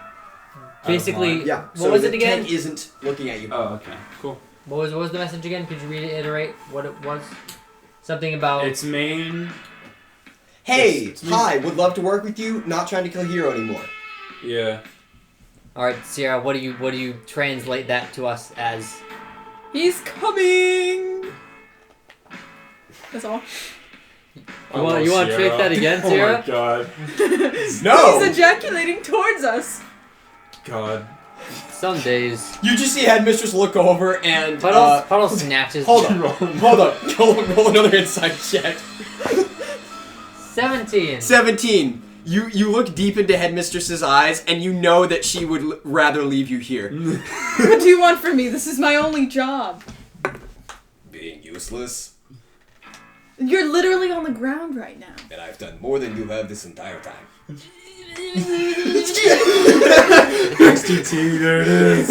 Basically, Yeah. what was it again? The tank isn't looking at you. Oh, okay. Cool. What was the message again? Could you reiterate what it was? Something about... It's main... Hey, It's me. hi, would love to work with you, not trying to kill Hero anymore. Yeah. Alright, Sierra, what do you translate that to us as? He's coming! That's all. You want to trick that again, Sierra? Oh my god. No! He's ejaculating towards us! God. Some days. You just see Headmistress look over and Puddles snatches. Hold on. Roll another insight check. 17. 17. You look deep into Headmistress's eyes, and you know that she would rather leave you here. What do you want from me? This is my only job. Being useless. You're literally on the ground right now. And I've done more than you have this entire time. XTT, there it is.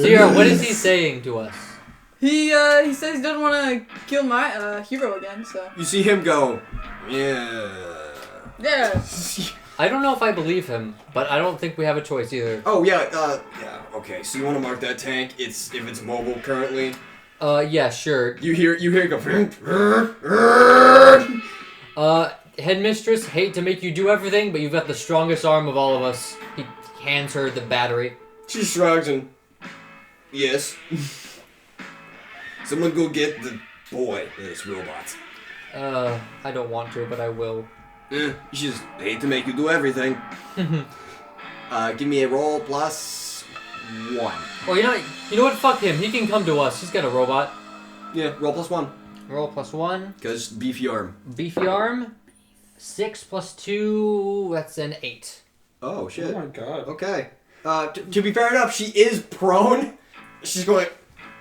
Sierra, what is he saying to us? He says he doesn't want to kill my hero again, so. You see him go, yeah. Yeah. I don't know if I believe him, but I don't think we have a choice either. Oh, yeah, okay, so you want to mark that tank? If it's mobile currently? Yeah, sure. You hear it go, Headmistress, hate to make you do everything, but you've got the strongest arm of all of us. He hands her the battery. She shrugs and, yes. Someone go get the boy, this robot. I don't want to, but I will. You just hate to make you do everything. Give me a roll plus 1. Well, you know what? Fuck him. He can come to us. He's got a robot. Yeah, roll plus 1. Roll plus 1. Because beefy arm. Beefy arm. 6 plus 2. That's an 8. Oh, shit. Oh my god. Okay. To be fair enough, she is prone. She's going,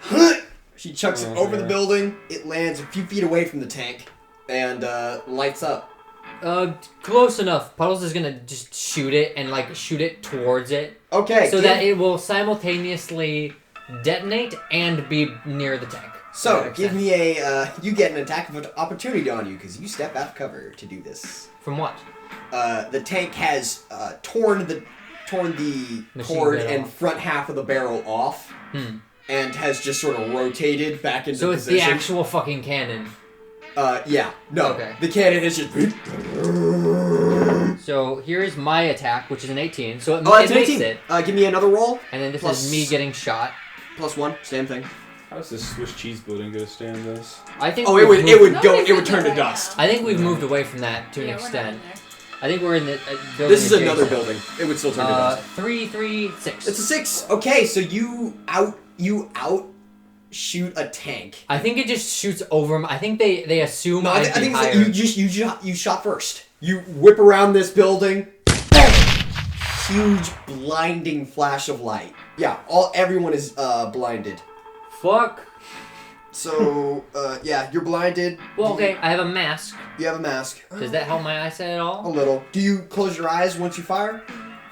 huh! She chucks it over the building. It lands a few feet away from the tank and lights up. Close enough. Puddles is gonna just shoot it and shoot it towards it. Okay. So that it will simultaneously detonate and be near the tank. So give me a. You get an attack of opportunity on you because you step out of cover to do this. From what? The tank has torn the cord and front half of the barrel off, and has just sort of rotated back into position. So it's the actual fucking cannon. Yeah. No. Okay. The cannon is just. So here's my attack, which is an 18. So it It's makes 18. it. Give me another roll. And then this Plus- is me getting shot. Plus 1. Same thing. How is this Swiss cheese building gonna stand this? I think. Oh, it would turn to right dust. I think we've moved away from that to an Yeah, we're not extent. in there. I think we're in the building. This is another adjacent. building. It would still turn to dust. 3, 3, 6. It's a 6. Okay, so you out shoot a tank. I think it just shoots over him. I think they assume No, I I'd think be it's higher. like you shot first. You whip around this building. Huge blinding flash of light. Yeah, everyone is blinded. Fuck. So yeah, you're blinded. Well, okay, I have a mask. You have a mask. Does that help my eyesight at A all? little. Do you close your eyes once you fire?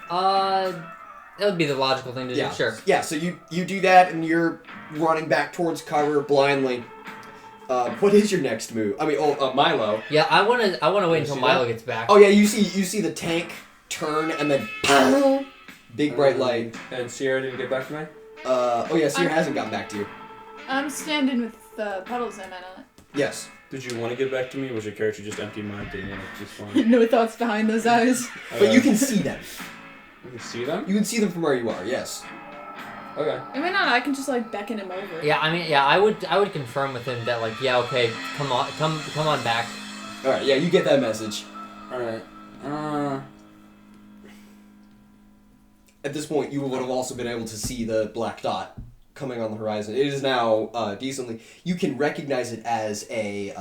That would be the logical thing to do. Sure. Yeah, so you do that and you're running back towards cover blindly. What is your next move? I mean, Milo. Yeah, I wanna wait until see Milo that? gets back. Oh yeah, you see the tank turn and then big bright light. And Sierra didn't get back to me? Oh yeah, Seer hasn't gotten back to you. I'm standing with Puddles, am I not? Yes. Did you want to get back to me, or was your character just empty minded and just fine? No thoughts behind those eyes. But you can see them. You can see them? You can see them from where you are, yes. Okay. Am I not? I can just beckon him over. Yeah, I mean, yeah, I would confirm with him that yeah, okay, come on back. Alright, yeah, you get that message. Alright. At this point, you would have also been able to see the black dot coming on the horizon. It is now decently. You can recognize it as a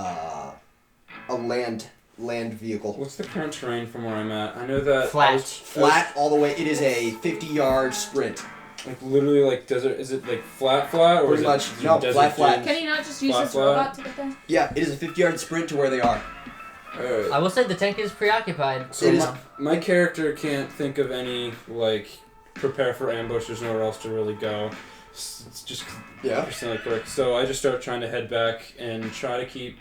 land vehicle. What's the current terrain from where I'm at? I know that... Flat all the way. It is a 50-yard sprint. Like, literally, like, desert... Is it, like, flat, or Pretty is much. it... No, desert flat. dunes? Can he not just use Flat, his flat. robot to get there? Yeah, it is a 50-yard sprint to where they are. I will say the tank is preoccupied. So my character can't think of any, like, prepare for ambush. There's nowhere else to really go. It's just personally quick. So I just start trying to head back and try to keep,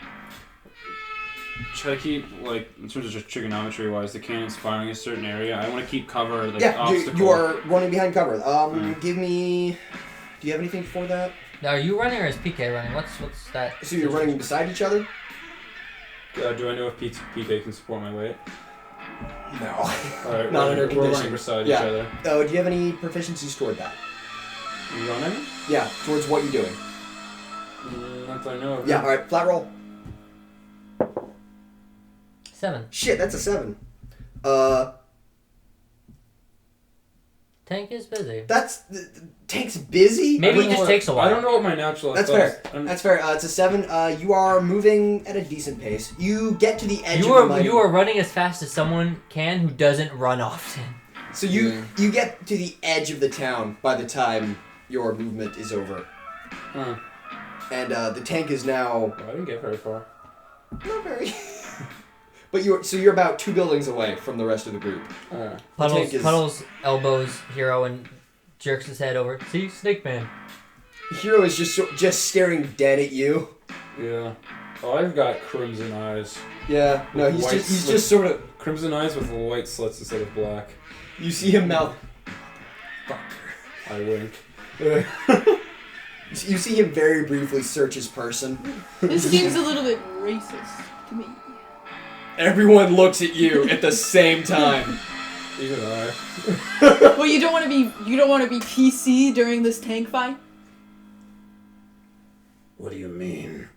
like, in terms of just trigonometry-wise, the cannon's firing a certain area. I want to keep cover, like, obstacle. You are running behind cover. Give me... Do you have anything for that? Now, are you running or is PK running? What's that? So you're running beside each other? Do I know if PK can support my weight? No. Alright, Not under we're condition. running beside each other. Oh, do you have any proficiencies toward that? Running? Yeah, towards what you're doing. Not that I know of. Yeah, alright, flat roll. 7. Shit, that's a 7. Tank is busy. The tank's busy? Maybe it just takes a while. I don't know what my natural That's athletic- fair. That's fair. It's a 7. You are moving at a decent pace. You get to the edge You of the mighty... are running as fast as someone can who doesn't run often. So you get to the edge of the town by the time your movement is over. Huh. And the tank is now... I didn't get very far. Not very... But you're about 2 buildings away from the rest of the group. Puddles elbows Hero and jerks his head over. See, Snake Man. Hero is just staring dead at you. Yeah. Oh, I've got crimson eyes. Yeah. No, he's just sort of... Crimson eyes with white slits instead of black. You see him mouth... I wink. You see him very briefly search his person. This seems a little bit racist to me. Everyone looks at you at the same time. Even I. Well, you don't want to be PC during this tank fight? What do you mean?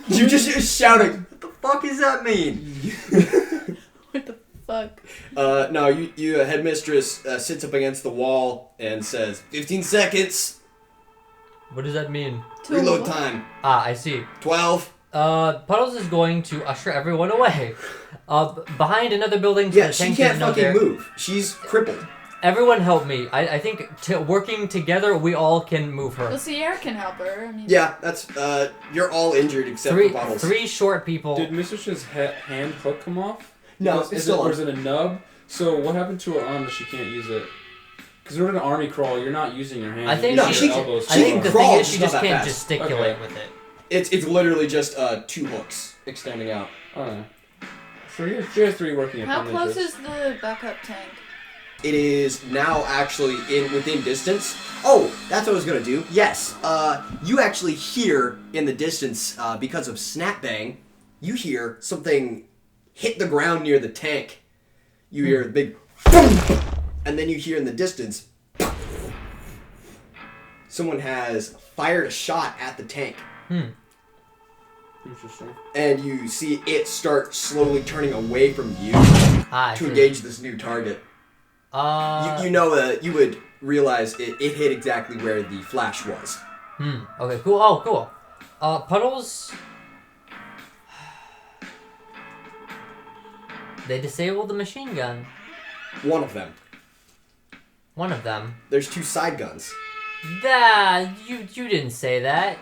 You just shouting. What the fuck does that mean? What the fuck? No, you headmistress sits up against the wall and says, 15 seconds. What does that mean? Reload time. Ah, I see. 12. Puddles is going to usher everyone away. Behind another building. Yeah, she can't fucking move. She's crippled. Everyone help me. I think working together, we all can move her. Well, Sierra can help her. I mean, Yeah, that's, you're all injured except for Puddles. 3 short people. Did Mistress's hand hook come off? No, Because it's still on. Or is it a nub? So what happened to her arm that she can't use it? Because we're in an army crawl, you're not using your hands. I think No, you're she using can- your elbows. I think the crawl, thing is she's she not just that can't fast. gesticulate Okay. with it. It's literally just 2 hooks extending out. Alright. So she has 3 working how appendages. close is the backup tank? It is now actually within distance. Oh, that's what I was gonna do. Yes, you actually hear in the distance, because of snap bang, you hear something hit the ground near the tank. You hear a big boom, and then you hear in the distance, someone has fired a shot at the tank. Interesting. And you see it start slowly turning away from you I to see. engage this new target. You know that you would realize it hit exactly where the flash was. Okay, cool. Oh, cool. Puddles... They disabled the machine gun. One of them. One of them. There's 2 side guns. You didn't say that.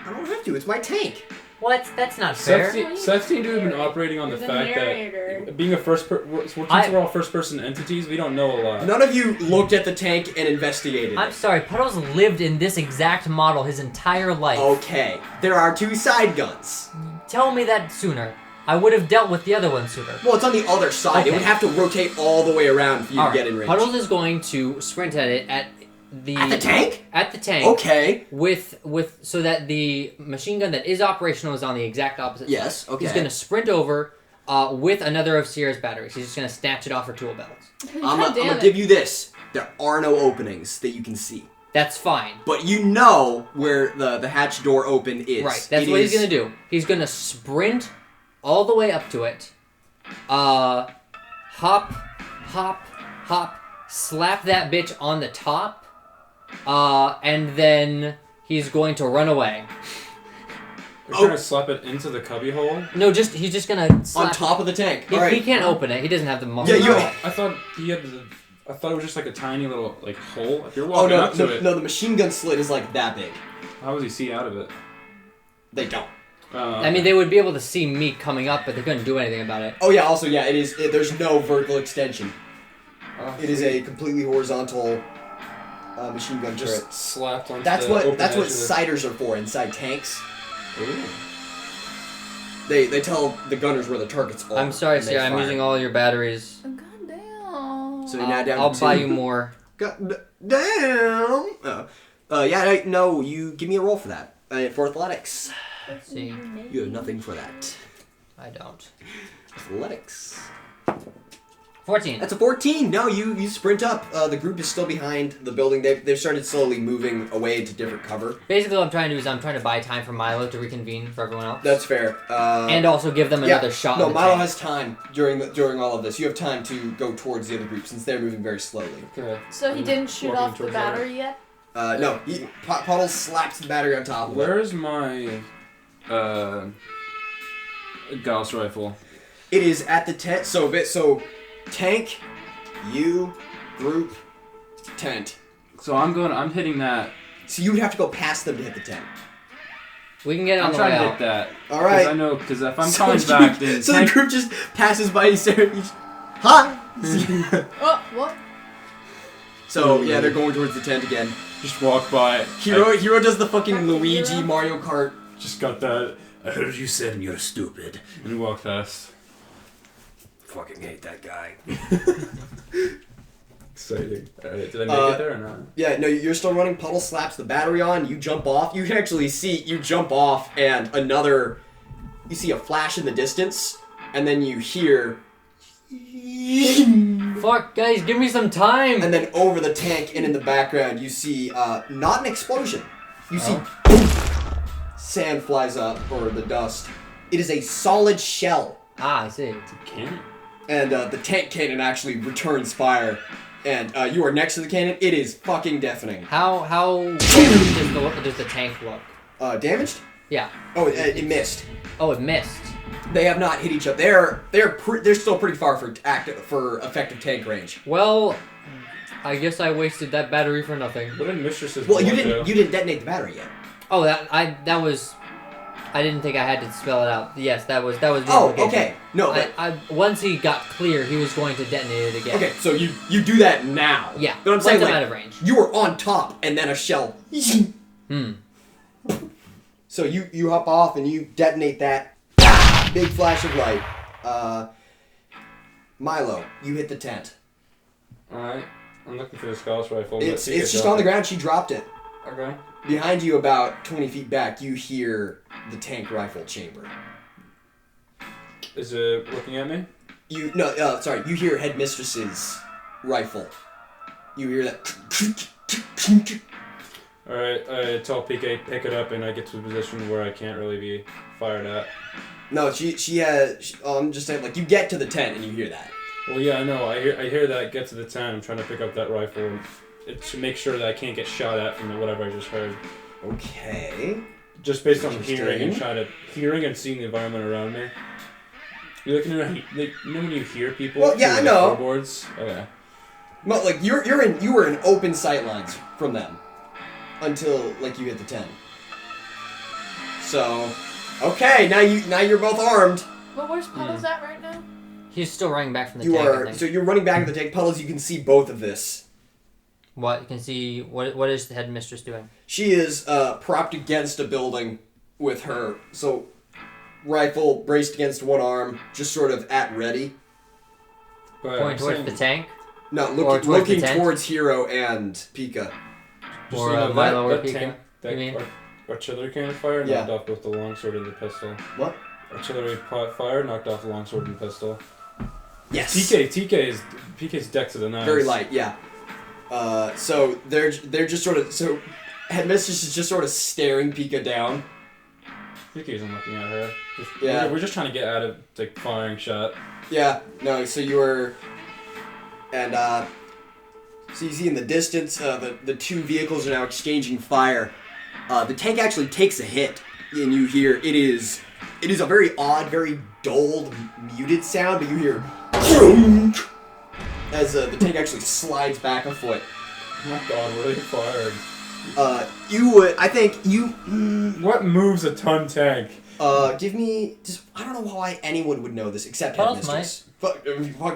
I don't have to. It's my tank. What? That's not fair. Seth seemed to have been operating on the You're the fact narrator. that being a since we're all first-person entities, we don't know a lot. None of you looked at the tank and investigated I'm it. sorry, Puddles lived in this exact model his entire life. Okay. There are 2 side guns. Tell me that sooner. I would have dealt with the other one sooner. Well, it's on the other side. Okay. It would have to rotate all the way around for you to get in range. Puddles is going to sprint at it at the tank? At the tank. Okay. With so that the machine gun that is operational is on the exact opposite Yes, side. okay. He's gonna sprint over with another of Sierra's batteries. He's just gonna snatch it off her tool belts. I'm God damn gonna it. give you this. There are no openings that you can see. That's fine. But you know where the hatch door open is. Right. That's what he's gonna do. He's gonna sprint all the way up to it. Hop, hop, hop. Slap that bitch on the top. And then he's going to run away. We're trying to slap it into the cubby hole. No, he's just gonna slap On top of the tank. He, All right. he can't open it. He doesn't have the muscle. Yeah, you- I thought he had. I thought it was just like a tiny little hole. If you're Oh walking no, up to it, no, the machine gun slit is like that big. how does he see out of it? They don't. I mean, they would be able to see me coming up, but they couldn't do anything about it. Oh yeah, also yeah, it is. There's no vertical extension. Oh, It is a completely horizontal machine gun turret. just slapped on. That's the what open edge of the- siders are for inside tanks. Ooh. They tell the gunners where the targets are. I'm sorry, and they Sierra. I'm fire. using all your batteries. God damn. So you're now down I'll to buy 2. you more. God damn. Yeah, no, you give me a roll for that. For athletics. See, You have nothing for that. I don't. Athletics. 14. That's a 14. No, you sprint up. The group is still behind the building. They've started slowly moving away to different cover. Basically, what I'm trying to do is I'm trying to buy time for Milo to reconvene for everyone else. That's fair. And also give them another shot. No, in the Milo tank. has time during all of this. You have time to go towards the other group since they're moving very slowly. Okay. So he didn't shoot walking off the towards battery yet? No. Puddles slaps the battery on top of it. Where's my Gauss rifle? It is at the tent. So tank, you, group, tent. So I'm hitting that. So you would have to go past them to hit the tent. We can get it on I'm the trying way to out. hit that. All right. I know, because if I'm So coming you- back, then So the group just passes by each other. Hi. Oh, what? So yeah, they're going towards the tent again. just walk by. Hero does the fucking Fucking Luigi hero. Mario Kart. Just got that. I heard you said and you're stupid. And walk past. Fucking hate that guy. Exciting. Alright, did I make it there or not? Yeah, no, you're still running. Puddle slaps the battery on. You jump off. You can actually see you jump off, and you see a flash in the distance, and then you hear, Fuck, guys, give me some time. and then over the tank and in the background you see not an explosion. You see sand flies up or the dust. It is a solid shell, Ah, I see. Can't. and the tank cannon actually returns fire. And you are next to the cannon. It is fucking deafening. How does the tank look? Damaged? Yeah. Oh, it missed. Oh, it missed. They have not hit each other. They're still pretty far for effective tank range. Well, I guess I wasted that battery for nothing. What did Mistress's Well, you blood didn't do? detonate the battery yet. Oh, I didn't think I had to spell it out. Yes, that was the Oh, implication. okay. No, but Once he got clear, he was going to detonate it again. okay. So you do that now. Yeah. But I'm once saying I'm like out of range. you were on top and then a shell. Hmm. So you hop off and you detonate that big flash of light. Milo, you hit the tent. Alright. I'm looking for the Gauss rifle. It's just on the ground. She dropped it. Okay. Behind you, about 20 feet back, you hear the tank rifle chamber. Is it looking at me? You hear Headmistress's rifle. You hear that. Alright, I tell PK pick it up and I get to a position where I can't really be fired at. No, I'm just saying, like, you get to the tent and you hear that. Well, yeah, I know. I hear that. Get to the tent. I'm trying to pick up that rifle to make sure that I can't get shot at from whatever I just heard. Okay. Just based on Interesting. hearing and seeing the environment around me. You looking at you know when you hear people? Well, yeah, through I the know. floorboards? Okay. Well, like, you were in open sight lines from them until, like, you hit the tent. So, okay, now you're both armed. But where's Puddles at right now? He's still running back from the tank. I think. So you're running back to the tank. Puddles, you can see both of this. What? You can see... What is the headmistress doing? She is propped against a building with her, so rifle braced against one arm, just sort of at ready. But Going I'm towards saying- the tank? No, Or towards looking the tent? towards Hero and Pika. Just Or, so you know, Milo or that Pika, tank, that you mean? artillery cannon fire Yeah. knocked off both the longsword and the pistol. What? Artillery fire knocked off the longsword and pistol. Yes. PK's deck to the nines. Very light, yeah. So they're just sort of Headmistress is just sort of staring Pika down. PK isn't looking at her. Yeah. We're just trying to get out of the firing shot. Yeah. No. So you were, and so you see in the distance, the two vehicles are now exchanging fire. The tank actually takes a hit, and you hear it is a very odd, very dulled, muted sound, but you hear as the tank actually slides back a foot. Oh my god, where they fired? What moves a ton tank? Give me just. I don't know why anyone would know this except Puddles Headmistress. Fuck,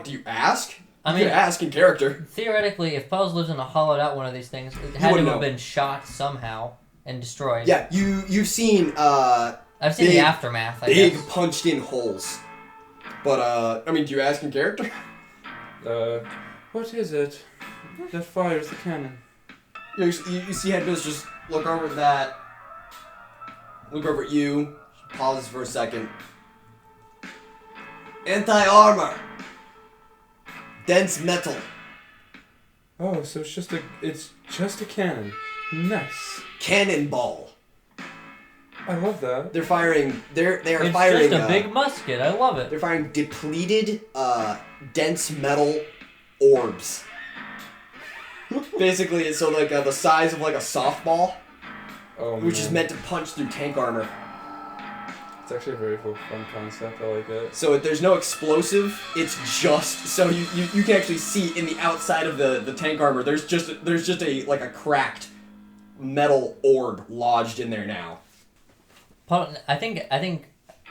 do you ask? I You mean, could ask in character. theoretically, if Puddles lives in a hollowed out one of these things, it had to wouldn't have know. been shot somehow and destroyed. Yeah, you've seen I've seen big- the aftermath, I big guess. punched in holes. But I mean, do you ask in character? What is it? That fires the cannon. You see Headmistress just look over at that. Look over at you. Pause for a second. Anti-armor. dense metal. Oh, so it's just a cannon. Nice. Cannonball. I love that. They are firing. It's just a big musket. I love it. They're firing depleted, dense metal orbs. Basically, it's so like the size of like a softball, which is meant to punch through tank armor. It's actually a very fun concept. I like it. So there's no explosive. It's just so you can actually see in the outside of the tank armor. There's just a cracked metal orb lodged in there now. I think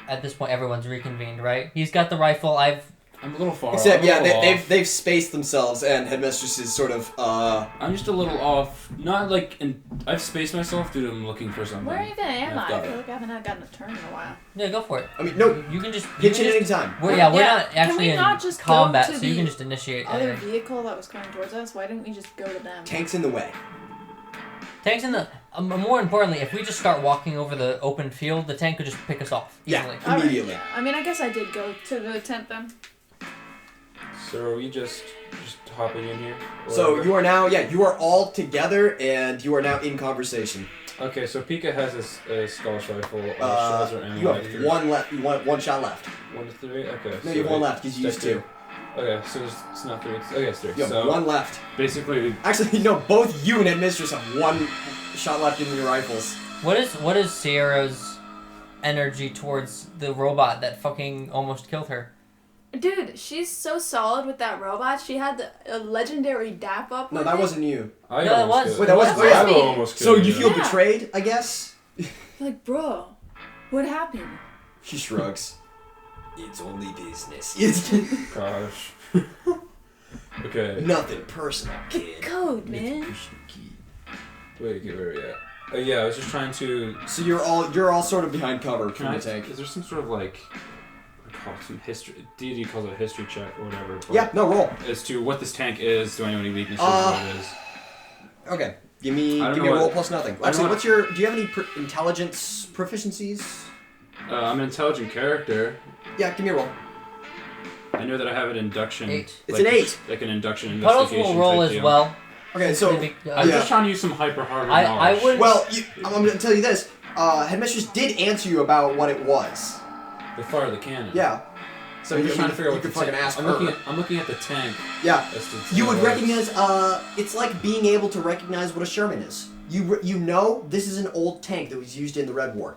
at this point everyone's reconvened, right? He's got the rifle. I'm a little far. Except, they've spaced themselves, and Headmistress is sort of. I'm just a little off. Not like, I've spaced myself due to looking for something. Where even am I? I got feel it. like I haven't gotten a turn in a while. Yeah, go for it. I mean, no. You can just Pitch it any time. We're not Can actually we not in just go combat, to so you the can just initiate. Other anything. vehicle that was coming towards us. Why didn't we just go to them? Tanks in the way. Tanks in the. More importantly, if we just start walking over the open field, the tank could just pick us off easily. Yeah, immediately. Alright, yeah. I mean, I guess I did go to the tent then. So are we just hopping in here? So you are now, you are all together, and you are now in conversation. Okay, so Pika has a Skull's rifle. Shells are You have one left. You want one shot left. 1 to 3. Okay. No, so you have one left because you used two. Okay, so it's not 3. Okay, it's 3. You have so one left. basically, Actually, no. Both you and Headmistress have one shot left in your rifles. What is Sierra's energy towards the robot that fucking almost killed her? Dude, she's so solid with that robot. She had a legendary dap up. No, with that it. wasn't you. I No, it almost was. killed Wait, that wasn't That was Milo me. almost So killed you feel Yeah. betrayed, I guess? Like, bro, what happened? She shrugs. It's only business. Gosh. Okay. Nothing personal, The kid. code, man. Wait, where are we at? Yeah, I was just trying to. So you're all sort of behind cover Can from I, the tank. is there some sort of like, what do you call it, some history? D&D calls it a history check or whatever. but Yeah, no, roll. As to what this tank is, do I know any weaknesses? What it is? Okay, give me I don't a know roll what- plus nothing. I don't Actually, know do you have any intelligence proficiencies? I'm an intelligent character. Yeah, give me a roll. I know that I have an induction. 8. It's an 8. Like an induction Puddles investigation. will roll type as deal. well. Okay, so I'm Yeah. just trying to use some hyper hard I knowledge. would- well, I'm going to tell you this. Headmistress did answer you about what it was. They fire the cannon. Yeah. So I'm you just trying to figure out you what could the fucking tank. ask I'm her. looking at the tank. Yeah. as to You would what it recognize. is. It's like being able to recognize what a Sherman is. You know this is an old tank that was used in the Red War.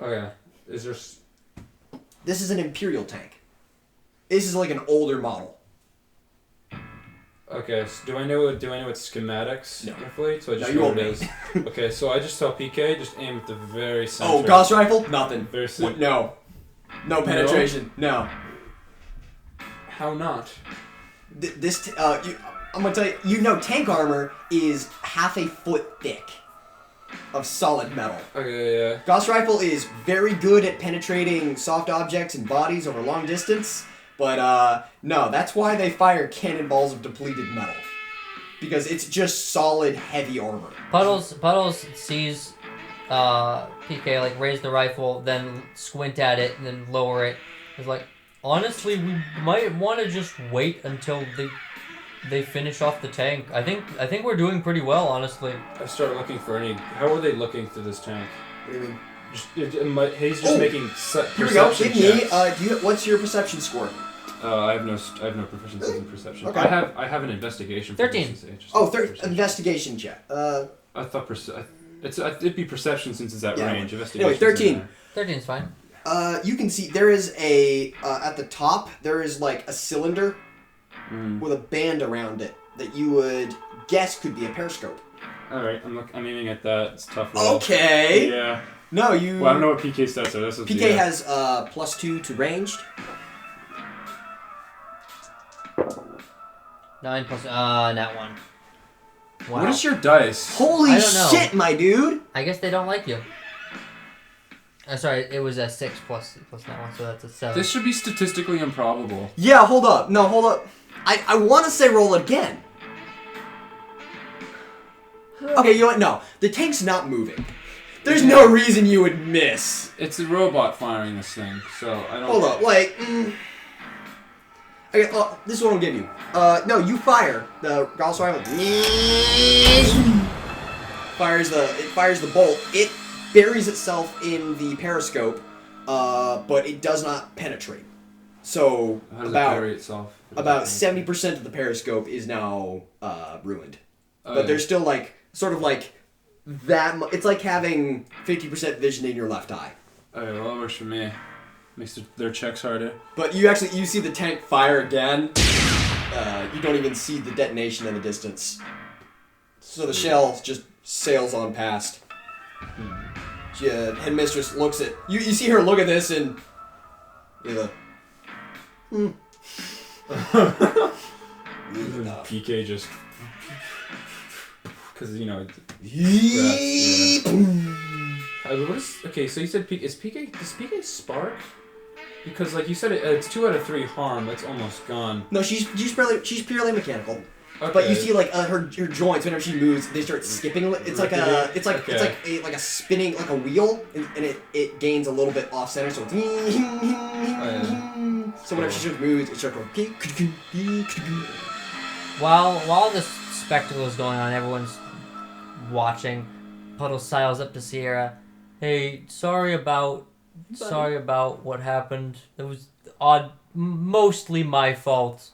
Okay. Is there? This is an Imperial tank. This is like an older model. Okay. So do I know its schematics? No. Roughly? So I just No, you know won't what it is. Okay. So I just tell PK just aim at the very center. Oh, Gauss rifle? Nothing. Very center. No. No penetration. No. How not? I'm gonna tell you. You know, tank armor is half a foot thick of solid metal. Okay. Yeah. Gauss rifle is very good at penetrating soft objects and bodies over long distance, but no, that's why they fire cannonballs of depleted metal. Because it's just solid, heavy armor. Puddles sees PK like raise the rifle, then squint at it, and then lower it. It's like, honestly, we might want to just wait until they finish off the tank. I think we're doing pretty well, honestly. I start looking for any. How are they looking through this tank? What do you mean? He's just making Here we go. perception Give me. checks. What's your perception score? I have no proficiency in perception. Okay. I have an investigation. 13. proficiency, just Oh, not perception. investigation check. I thought it'd be perception since it's at Yeah. range. Investigation. Anyway, 13. 13's fine. You can see there is a at the top there is like a cylinder with a band around it that you would guess could be a periscope. All right, I'm aiming at that. It's a tough roll. Okay. Yeah. No, you. Well, I don't know what PK stats are. This is PK has +2 to ranged. 9 plus nat 1. Wow. What is your dice? Holy I don't know. shit, my dude! I guess they don't like you. Sorry, it was a 6 plus that one, so that's a 7. This should be statistically improbable. Yeah, hold up. No, hold up. I want to say roll again. Okay, you know what? No, the tank's not moving. There's no reason you would miss. It's a robot firing this thing, so I don't. Hold up, like. Okay, this is what I'll give you. No, you fire. The Gauss rifle fires the bolt. It buries itself in the periscope, but it does not penetrate. So How does it bury itself? about 70% of the periscope is now ruined. Oh, But there's still like sort of like that. It's like having 50% vision in your left eye. Okay, well, that works for me. Makes their checks harder. But you see the tank fire again. You don't even see the detonation in the distance. So the shell just sails on past. Headmistress looks at you. You see her look at this and PK just because okay, so you said does PK spark? Because like you said, it's 2 out of 3 harm. That's almost gone. No, she's purely mechanical. Okay. But you see like her joints whenever she moves, they start skipping. It's like a spinning like a wheel, and it gains a little bit off center. So it's so whenever she moves, it starts going. While this spectacle is going on, everyone's watching. Puddles sidles up to Sierra. Hey, sorry about what happened. It was mostly my fault.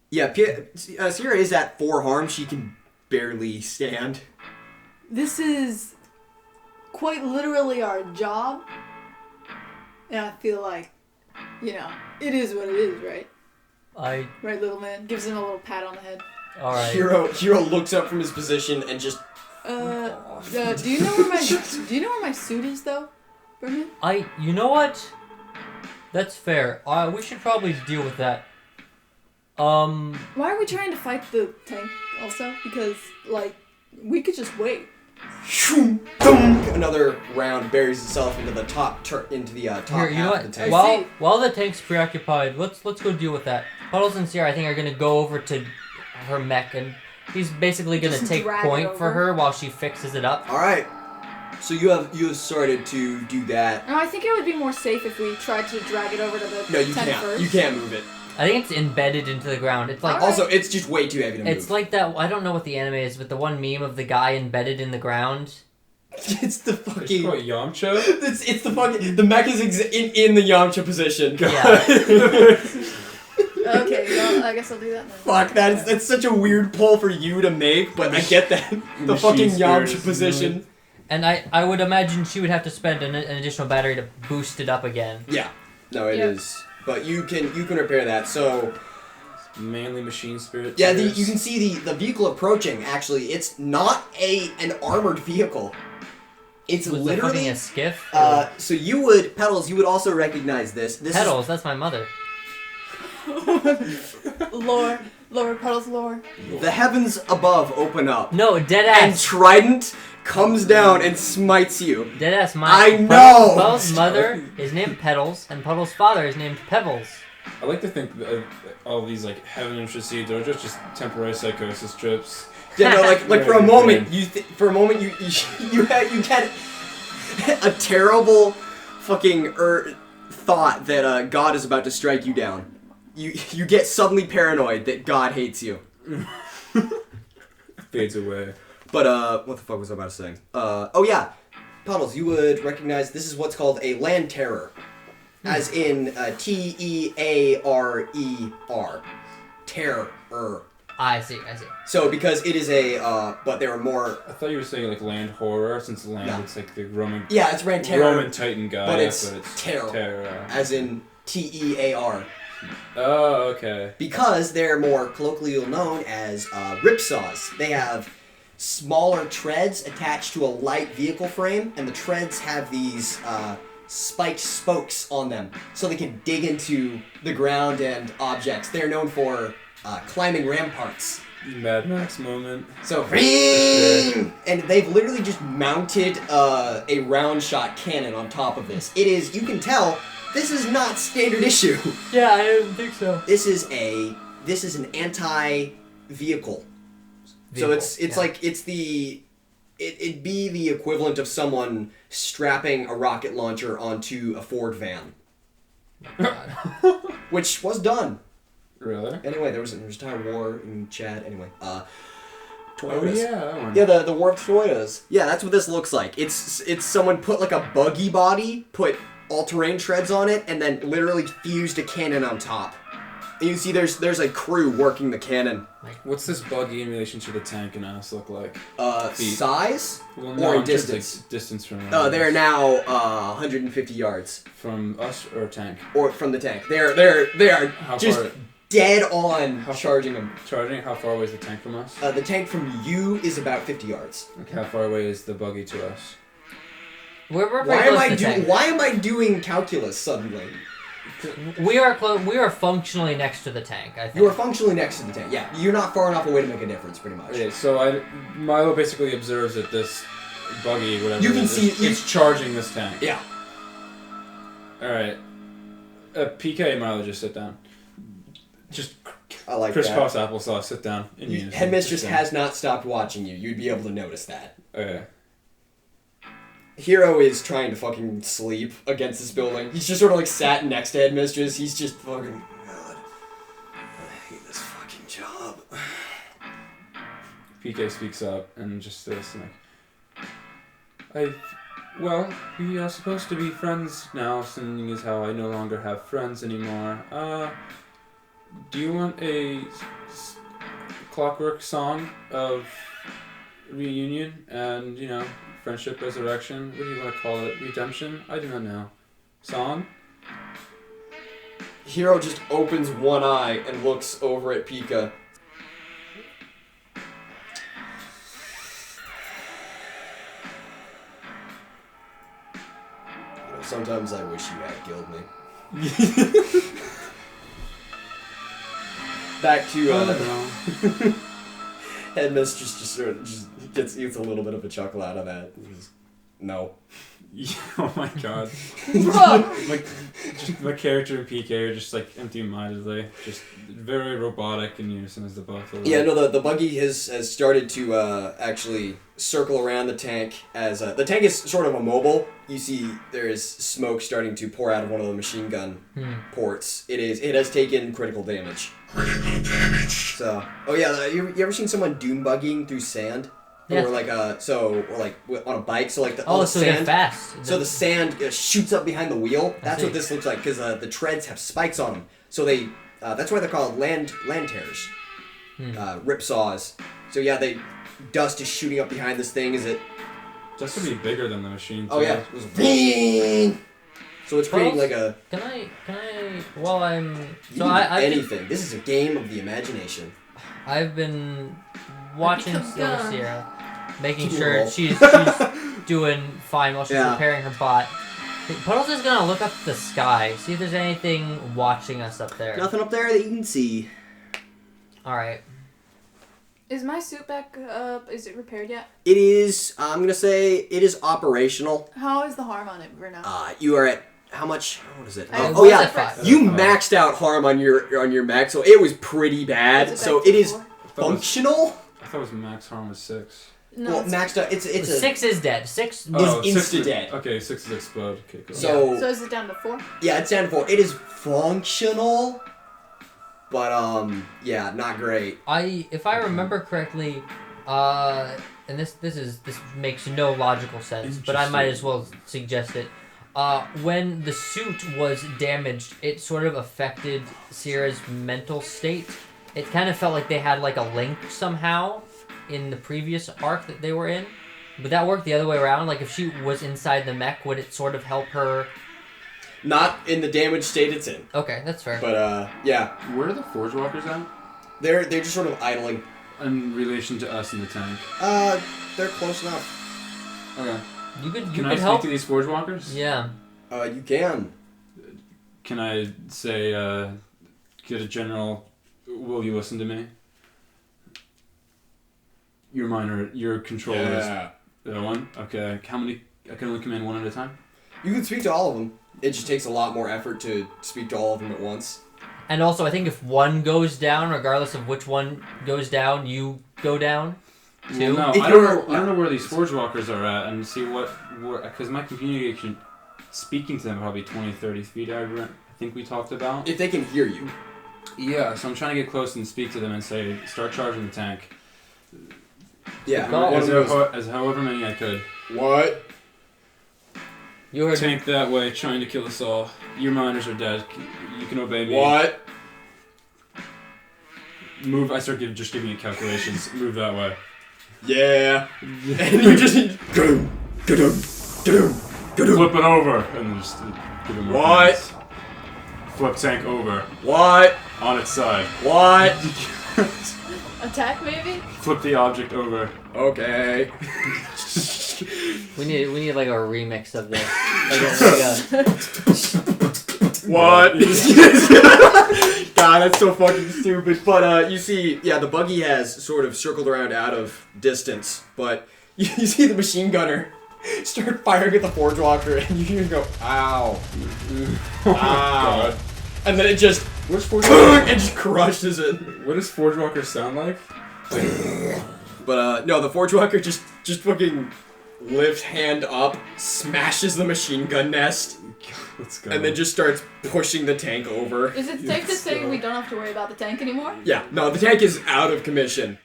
Yeah, Sierra is at 4 harm. She can barely stand. This is quite literally our job. And I feel like, it is what it is, right? Right, little man? Gives him a little pat on the head. Alright. Hero looks up from his position and just... do you know where my suit is, though, Berman? You know what? That's fair. We should probably deal with that. Why are we trying to fight the tank also? Because, we could just wait. Another round buries itself into the top Here, you half know of the tank. While the tank's preoccupied, let's go deal with that. Puddles and Sierra, I think, are gonna go over to her mech, and he's basically gonna take point for her while she fixes it up. All right. So you have started to do that. No, I think it would be more safe if we tried to drag it over to the No, you tent can't. first. You can't move it. I think it's embedded into the ground. It's like Also, it's just way too heavy to move. It's like that. I don't know what the anime is, but the one meme of the guy embedded in the ground. It's the fucking. It's called Yamcha. It's the fucking. The mech is in the Yamcha position. Yeah. Okay, well, I guess I'll do that then. Fuck, that's such a weird pull for you to make, but I get that. The fucking Yamcha position. And I would imagine she would have to spend an additional battery to boost it up again. Yeah. No, it is. But you can repair that. So Manly machine spirit. yeah, you can see the vehicle approaching. Actually, it's not an armored vehicle. It's literally a skiff. So Puddles, you would also recognize this. Puddles, that's my mother. Lore, Puddles, lore. The heavens above open up. No, And deadass. Trident comes down and smites you. Deadass. I know! Puddles' mother is named Puddles, and Puddles' father is named Pebbles. I like to think that all these heaven intercedes are just temporary psychosis trips. Yeah, no, like for a moment you had a terrible fucking thought that God is about to strike you down. You get suddenly paranoid that God hates you. Fades away. But what the fuck was I about to say? Oh yeah, Puddles, you would recognize this is what's called a land terror, as in T-E-A-R-E-R, terror. I see. So because it is but there are more. I thought you were saying land horror, since land it's like the Roman. Yeah, it's land terror. Roman Titan guy, but it's terror. Terror. As in T-E-A-R. Oh, okay. Because they're more colloquially known as ripsaws. They have smaller treads attached to a light vehicle frame, and the treads have these spiked spokes on them, so they can dig into the ground and objects. They're known for climbing ramparts. Mad Max moment. So, and they've literally just mounted a round shot cannon on top of this. It is, you can tell, this is not standard issue. Yeah, I didn't think so. This is an anti-vehicle. So it's like it'd be the equivalent of someone strapping a rocket launcher onto a Ford van. God. Which was done. Really? Anyway, there was an entire war in Chad. Anyway, Toyotas. Oh yeah, that one. Yeah, the War of Toyotas. Yeah, that's what this looks like. It's someone put like a buggy body, put all-terrain treads on it, and then literally fused a cannon on top. And you can see there's a crew working the cannon. What's this buggy in relation to the tank and us look like? Feet. Size Well, no, or distance? Like distance from. They are now 150 yards. From us or tank? Or from the tank. They are How just far? dead on charging them. Charging? How far away is the tank from us? The tank from you is about 50 yards. Okay, how far away is the buggy to us? We're very close to the tank. Why am I doing calculus suddenly? We are We are functionally next to the tank. I think You are functionally next to the tank. Yeah, you're not far enough away to make a difference, pretty much. Okay, so Milo basically observes that this buggy, whatever. You can see it's charging this tank. Yeah. All right. PK and Milo, just sit down. Just I like crisscross applesauce. Sit down. Headmistress has not stopped watching you. You'd be able to notice that. Okay. Hero is trying to fucking sleep against this building. He's just sort of like sat next to Headmistress. He's just fucking, God, I hate this fucking job. PK speaks up and just says like, well, we are supposed to be friends now, seeing as how I no longer have friends anymore. Do you want a clockwork song of reunion and, friendship, resurrection? What do you want to call it? Redemption? I do not know. Song? Hero just opens one eye and looks over at Pika. Sometimes I wish you had killed me. Back to Headmistress just sort of gets a little bit of a chuckle out of that. No. Oh my god. Just my character and PK are just like empty-mindedly, just very robotic in unison as the both of them. Yeah, no, the buggy has started to actually circle around the tank as the tank is sort of immobile. You see there is smoke starting to pour out of one of the machine gun ports. It has taken critical damage. So, oh yeah, you ever seen someone dune buggying through sand? Yeah. Or like on a bike, so like so sand, they're fast. So the sand shoots up behind the wheel. That's what this looks like because the treads have spikes on them. So they that's why they're called land tearers, rip saws. So yeah, dust is shooting up behind this thing. Is it? Just to be bigger than the machine. Too. Oh yeah. So it's creating like a. Can I? While I'm. So anything. This is a game of the imagination. I've been watching Sierra, making sure she's doing fine while she's repairing her bot. Puddles is gonna look up the sky, see if there's anything watching us up there. Nothing up there that you can see. All right. Is my suit back up? Is it repaired yet? It is. I'm gonna say it is operational. How is the harm on it for now? You are at how much? What is it? Oh yeah, 5. You maxed out harm on your mech, so it was pretty bad. So it is functional. I thought it was max harm was 6. No, well, maxed out. It's 6 is dead. 6 is insta dead. Okay, 6 is explode. Okay, cool. So is it down to 4? Yeah, it's down to 4. It is functional, but yeah, not great. If I remember correctly, and this makes no logical sense, but I might as well suggest it. When the suit was damaged, it sort of affected Sierra's mental state. It kind of felt like they had like a link somehow in the previous arc that they were in. Would that work the other way around? Like if she was inside the mech, would it sort of help her? Not in the damaged state it's in. Okay, that's fair. But yeah. Where are the Forge Walkers at? They're just sort of idling. In relation to us in the tank? They're close enough. Okay. You could Can I help speak to these Forge Walkers? Yeah. You can. Can I say, get a general, will you listen to me? Your control is the one? Okay. How many? I can only command one at a time? You can speak to all of them. It just takes a lot more effort to speak to all of them at once. And also, I think if one goes down, regardless of which one goes down, you go down. Too. Well, no, I don't know where these Forge Walkers are at, and see what because my communication, speaking to them probably 20, 30 feet. I think we talked about. If they can hear you. Yeah, so I'm trying to get close and speak to them and say, start charging the tank. Yeah. As however many I could. What? You heard tank that way, trying to kill us all. Your miners are dead. You can obey me. What? Move. I start just giving you calculations. Move that way. Yeah. And you just flip it over and then just give him more. What? Points. Flip tank over. What? On its side. What? Attack maybe? Flip the object over. Okay. We need like a remix of this. What? God, that's so fucking stupid. But you see, yeah, the buggy has sort of circled around out of distance, but you see the machine gunner start firing at the Forge Walker, and you hear him go, ow. Ow. God. And then it just, Where's Forge Walker? and just crushes it. What does Forge Walker sound like? But no, the Forge Walker just fucking lifts hand up, smashes the machine gun nest, Let's go. and then just starts pushing the tank over. Is it safe to say we don't have to worry about the tank anymore? Yeah, no, the tank is out of commission.